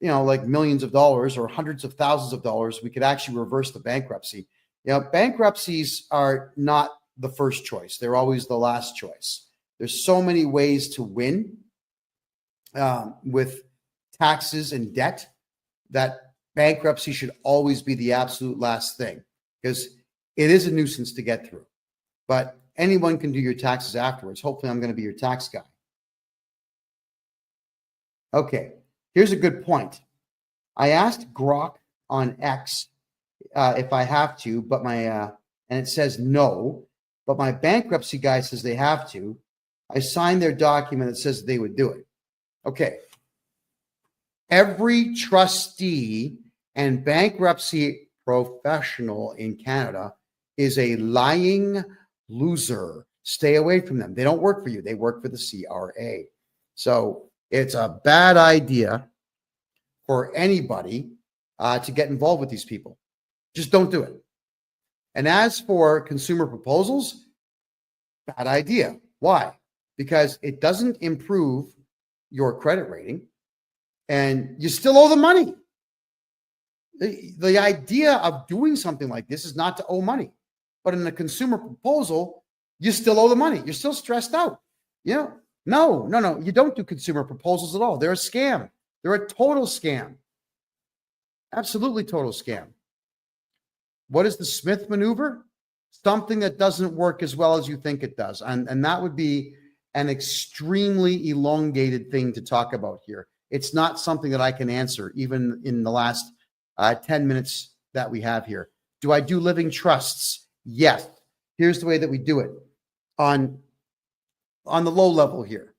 like millions of dollars or hundreds of thousands of dollars, we could actually reverse the bankruptcy. Bankruptcies are not the first choice. They're always the last choice. There's so many ways to win with taxes and debt that bankruptcy should always be the absolute last thing, because it is a nuisance to get through. But anyone can do your taxes afterwards. Hopefully, I'm going to be your tax guy. Okay, here's a good point. I asked Grok on X if I have to, but and it says no, but my bankruptcy guy says they have to. I signed their document that says they would do it. Okay. Every trustee and bankruptcy professional in Canada is a lying loser. Stay away from them. They don't work for you. They work for the CRA. So it's a bad idea for anybody to get involved with these people. Just don't do it. And as for consumer proposals, bad idea. Why? Because it doesn't improve your credit rating, and you still owe the money. The idea of doing something like this is not to owe money. But in a consumer proposal, you still owe the money. You're still stressed out. No, you don't do consumer proposals at all. They're a scam. They're a total scam. Absolutely total scam. What is the Smith maneuver? Something that doesn't work as well as you think it does. And that would be an extremely elongated thing to talk about here. It's not something that I can answer, even in the last 10 minutes that we have here. Do I do living trusts? Yes. Here's the way that we do it. On the low level here,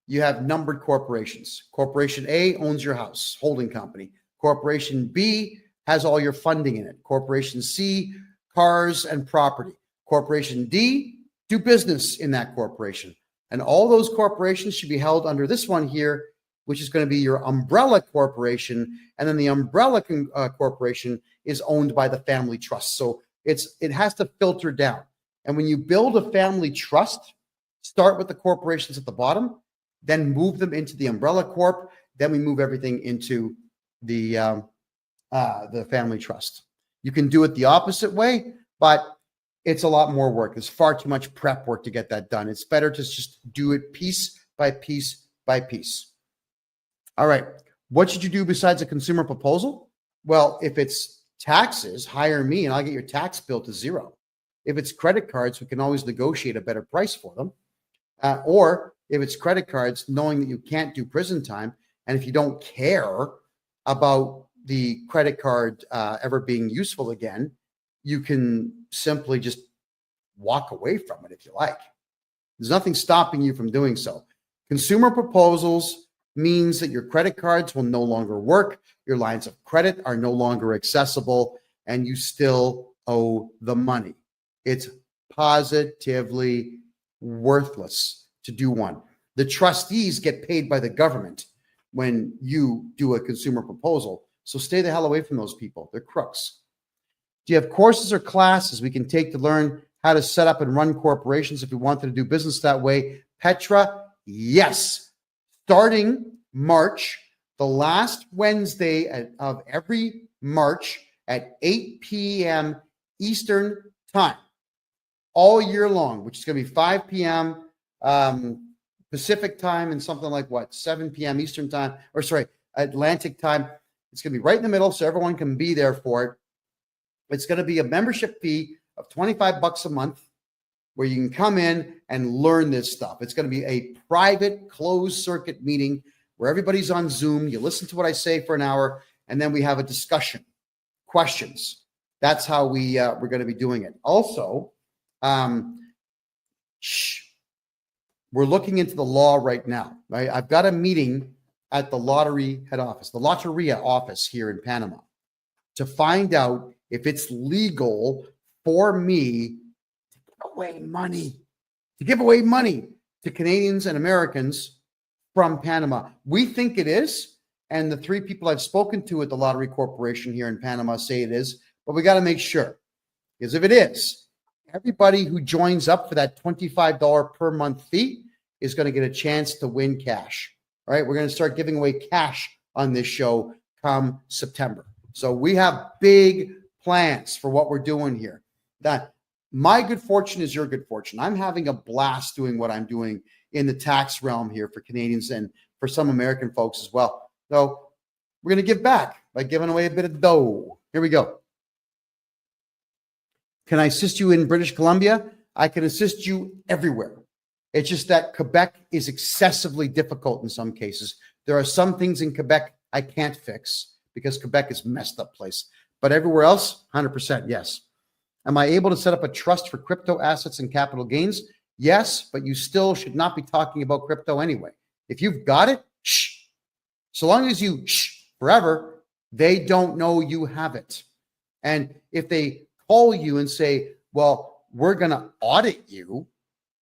you have numbered corporations. Corporation A owns your house, holding company. Corporation B has all your funding in it. Corporation C, cars and property. Corporation D, do business in that corporation. And all those corporations should be held under this one here, which is going to be your umbrella corporation. And then the umbrella corporation is owned by the family trust. So it has to filter down. And when you build a family trust, start with the corporations at the bottom, then move them into the umbrella corp. Then we move everything into the family trust. You can do it the opposite way, but it's a lot more work. There's far too much prep work to get that done. It's better to just do it piece by piece by piece. All right. What should you do besides a consumer proposal? Well, if it's taxes, hire me and I'll get your tax bill to zero. If it's credit cards, we can always negotiate a better price for them. Or if it's credit cards, knowing that you can't do prison time, and if you don't care about the credit card ever being useful again, you can simply just walk away from it if you like. There's nothing stopping you from doing so. Consumer proposals means that your credit cards will no longer work, your lines of credit are no longer accessible, and you still owe the money. It's positively worthless to do one. The trustees get paid by the government when you do a consumer proposal. So stay the hell away from those people. They're crooks. Do you have courses or classes we can take to learn how to set up and run corporations if we wanted to do business that way? Petra, yes. Starting March, the last Wednesday of every March at 8 p.m. Eastern time, all year long, which is going to be 5 p.m. Pacific time and something like 7 p.m. Eastern time, or sorry, Atlantic time. It's going to be right in the middle so everyone can be there for it. It's going to be a membership fee of $25 a month where you can come in and learn this stuff. It's going to be a private closed circuit meeting where everybody's on Zoom. You listen to what I say for an hour, and then we have a discussion, questions. That's how we're going to be doing it. Also, we're looking into the law right now. Right? I've got a meeting at the lottery head office, the Lotteria office here in Panama, to find out if it's legal for me to give away money to Canadians and Americans from Panama. We think it is, and the 3 people I've spoken to at the Lottery Corporation here in Panama say it is, but we got to make sure. Because if it is, everybody who joins up for that $25 per month fee is going to get a chance to win cash. All right, we're going to start giving away cash on this show come September. So we have big plans for what we're doing here. That my good fortune is your good fortune. I'm having a blast doing what I'm doing in the tax realm here for Canadians and for some American folks as well. So we're going to give back by giving away a bit of dough. Here we go. Can I assist you in British Columbia? I can assist you everywhere. It's just that Quebec is excessively difficult in some cases. There are some things in Quebec I can't fix because Quebec is a messed up place. But everywhere else, 100% yes. Am I able to set up a trust for crypto assets and capital gains? Yes, but you still should not be talking about crypto anyway. If you've got it, shh. So long as you shh forever, they don't know you have it. And if they call you and say, well, we're going to audit you,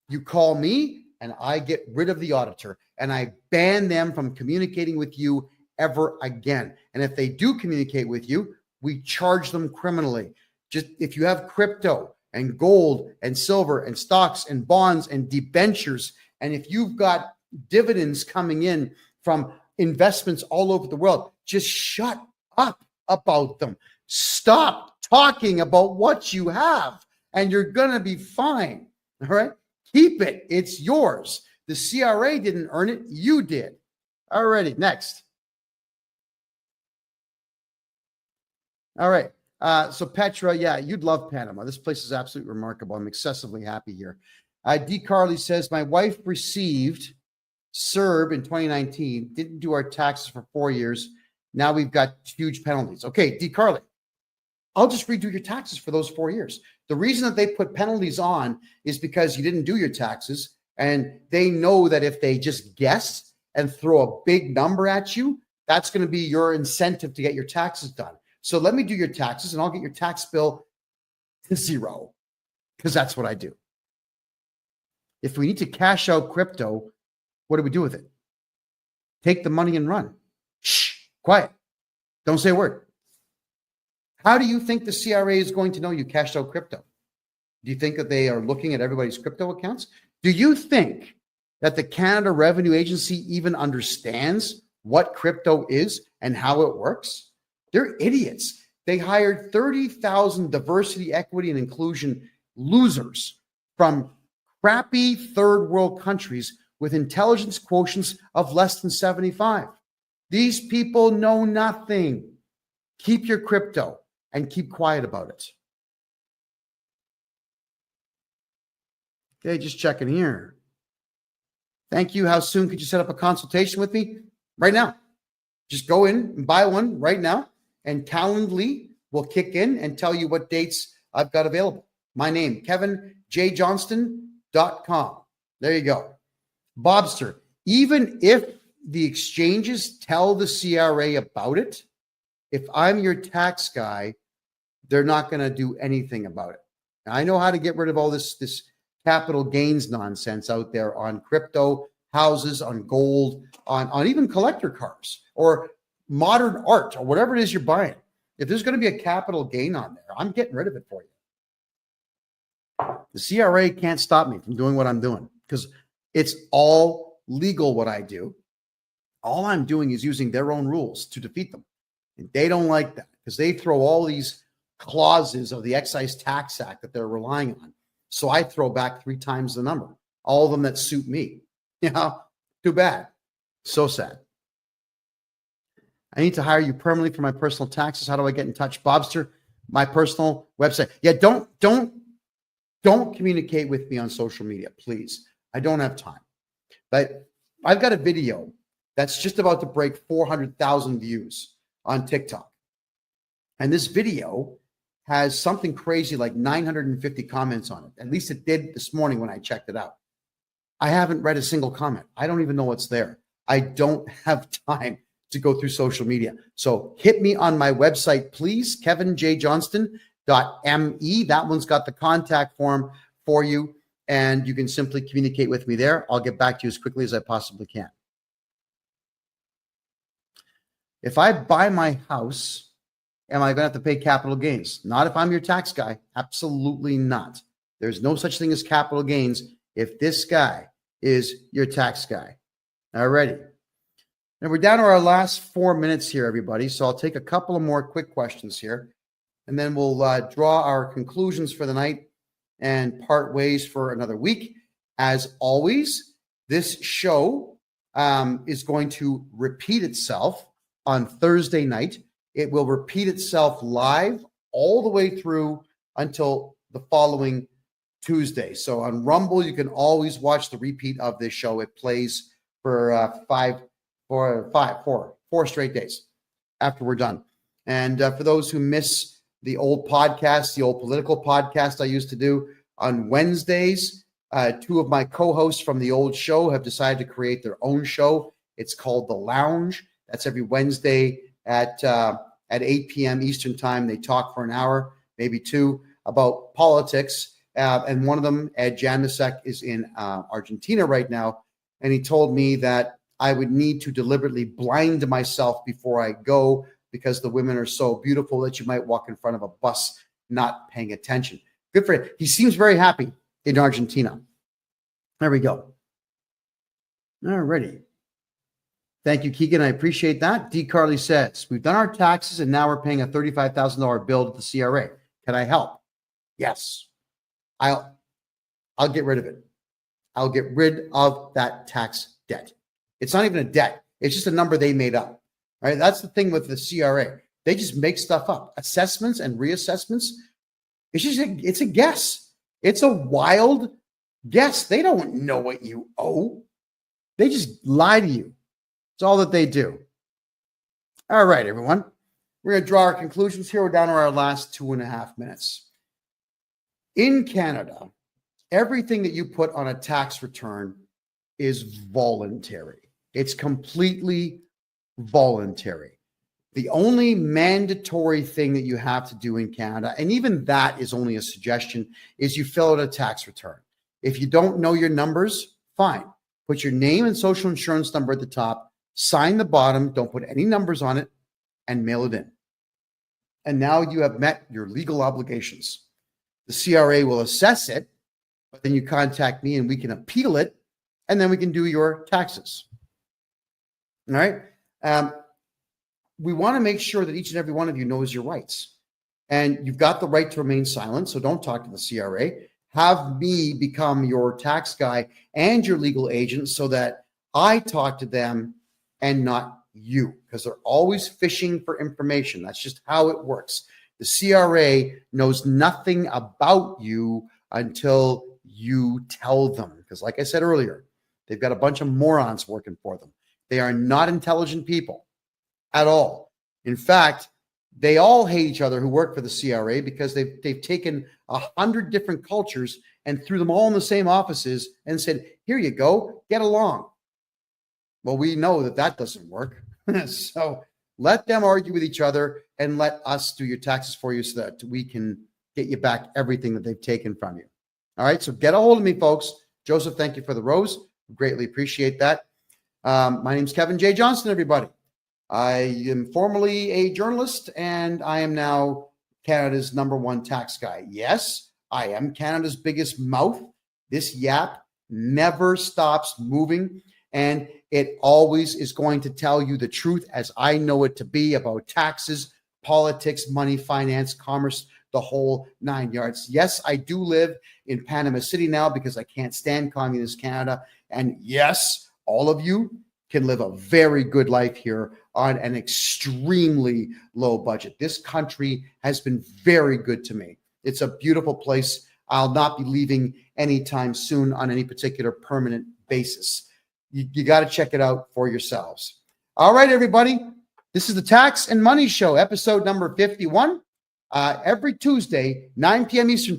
you call me and I get rid of the auditor and I ban them from communicating with you ever again. And if they do communicate with you, we charge them criminally. Just if you have crypto and gold and silver and stocks and bonds and debentures, and if you've got dividends coming in from investments all over the world, just shut up about them. Stop talking about what you have and you're going to be fine. All right. Keep it. It's yours. The CRA didn't earn it. You did. All righty. Next. All right. So Petra, yeah, you'd love Panama. This place is absolutely remarkable. I'm excessively happy here. D. Carly says, my wife received CERB in 2019, didn't do our taxes for 4 years. Now we've got huge penalties. Okay, D. Carly, I'll just redo your taxes for those 4 years. The reason that they put penalties on is because you didn't do your taxes, and they know that if they just guess and throw a big number at you, that's going to be your incentive to get your taxes done. So let me do your taxes and I'll get your tax bill to zero because that's what I do. If we need to cash out crypto, what do we do with it? Take the money and run. Shh, quiet. Don't say a word. How do you think the CRA is going to know you cashed out crypto? Do you think that they are looking at everybody's crypto accounts? Do you think that the Canada Revenue Agency even understands what crypto is and how it works? They're idiots. They hired 30,000 diversity, equity, and inclusion losers from crappy third world countries with intelligence quotients of less than 75. These people know nothing. Keep your crypto and keep quiet about it. Okay, just checking here. Thank you. How soon could you set up a consultation with me? Right now. Just go in and buy one right now. And Calendly will kick in and tell you what dates I've got available. My name, KevinJJohnston.com. There you go. Bobster, even if the exchanges tell the CRA about it, if I'm your tax guy, they're not going to do anything about it. Now, I know how to get rid of all this capital gains nonsense out there on crypto, houses, on gold, on even collector cars or modern art or whatever it is you're buying. If there's going to be a capital gain on there, I'm getting rid of it for you. The CRA can't stop me from doing what I'm doing because it's all legal what I do. All I'm doing is using their own rules to defeat them. And they don't like that because they throw all these clauses of the Excise Tax Act that they're relying on. So I throw back 3 times the number, all of them that suit me. You know, too bad. So sad. I need to hire you permanently for my personal taxes. How do I get in touch? Bobster, my personal website. Yeah, don't communicate with me on social media, please. I don't have time. But I've got a video that's just about to break 400,000 views on TikTok. And this video has something crazy like 950 comments on it. At least it did this morning when I checked it out. I haven't read a single comment. I don't even know what's there. I don't have time to go through social media. So hit me on my website, please, KevinJJohnston.me. That one's got the contact form for you, and you can simply communicate with me there. I'll get back to you as quickly as I possibly can. If I buy my house, am I going to have to pay capital gains? Not if I'm your tax guy. Absolutely not. There's no such thing as capital gains if this guy is your tax guy. Alrighty. And we're down to our last 4 minutes here, everybody. So I'll take a couple of more quick questions here, and then we'll draw our conclusions for the night and part ways for another week. As always, this show is going to repeat itself on Thursday night. It will repeat itself live all the way through until the following Tuesday. So on Rumble, you can always watch the repeat of this show. It plays for four straight days after we're done. And for those who miss the old podcast, the old political podcast I used to do on Wednesdays, two of my co-hosts from the old show have decided to create their own show. It's called The Lounge. That's every Wednesday at 8 p.m. Eastern time. They talk for an hour, maybe two, about politics. And one of them, Ed Janusek, is in Argentina right now. And he told me that I would need to deliberately blind myself before I go because the women are so beautiful that you might walk in front of a bus not paying attention. Good for him. He seems very happy in Argentina. There we go. All righty. Thank you, Keegan. I appreciate that. D. Carly says, we've done our taxes and now we're paying a $35,000 bill to the CRA. Can I help? Yes. I'll get rid of it. I'll get rid of that tax debt. It's not even a debt. It's just a number they made up. Right? That's the thing with the CRA. They just make stuff up. Assessments and reassessments. It's a guess. It's a wild guess. They don't know what you owe. They just lie to you. It's all that they do. All right, everyone. We're going to draw our conclusions here. We're down to our last 2.5 minutes. In Canada, everything that you put on a tax return is voluntary. It's completely voluntary. The only mandatory thing that you have to do in Canada, and even that is only a suggestion, is you fill out a tax return. If you don't know your numbers, fine. Put your name and social insurance number at the top, sign the bottom, don't put any numbers on it, and mail it in. And now you have met your legal obligations. The CRA will assess it, but then you contact me and we can appeal it, and then we can do your taxes. All right? We want to make sure that each and every one of you knows your rights. And you've got the right to remain silent, so don't talk to the CRA. Have me become your tax guy and your legal agent so that I talk to them and not you, because they're always fishing for information. That's just how it works. The CRA knows nothing about you until you tell them. Because like I said earlier, they've got a bunch of morons working for them. They are not intelligent people at all. In fact, they all hate each other who work for the CRA because they've taken 100 different cultures and threw them all in the same offices and said, here you go, get along. Well, we know that doesn't work. So let them argue with each other and let us do your taxes for you so that we can get you back everything that they've taken from you. All right, so get a hold of me, folks. Joseph, thank you for the rose. Greatly appreciate that. My name's Kevin J. Johnston, everybody. I am formerly a journalist, and I am now Canada's #1 tax guy. Yes, I am Canada's biggest mouth. This yap never stops moving, and it always is going to tell you the truth as I know it to be about taxes, politics, money, finance, commerce, the whole 9 yards. Yes, I do live in Panama City now because I can't stand communist Canada. And yes, all of you can live a very good life here on an extremely low budget. This country has been very good to me. It's a beautiful place. I'll not be leaving anytime soon on any particular permanent basis. You got to check it out for yourselves. All right, everybody. This is the Tax and Money Show, episode number 51. Every Tuesday, 9 p.m. Eastern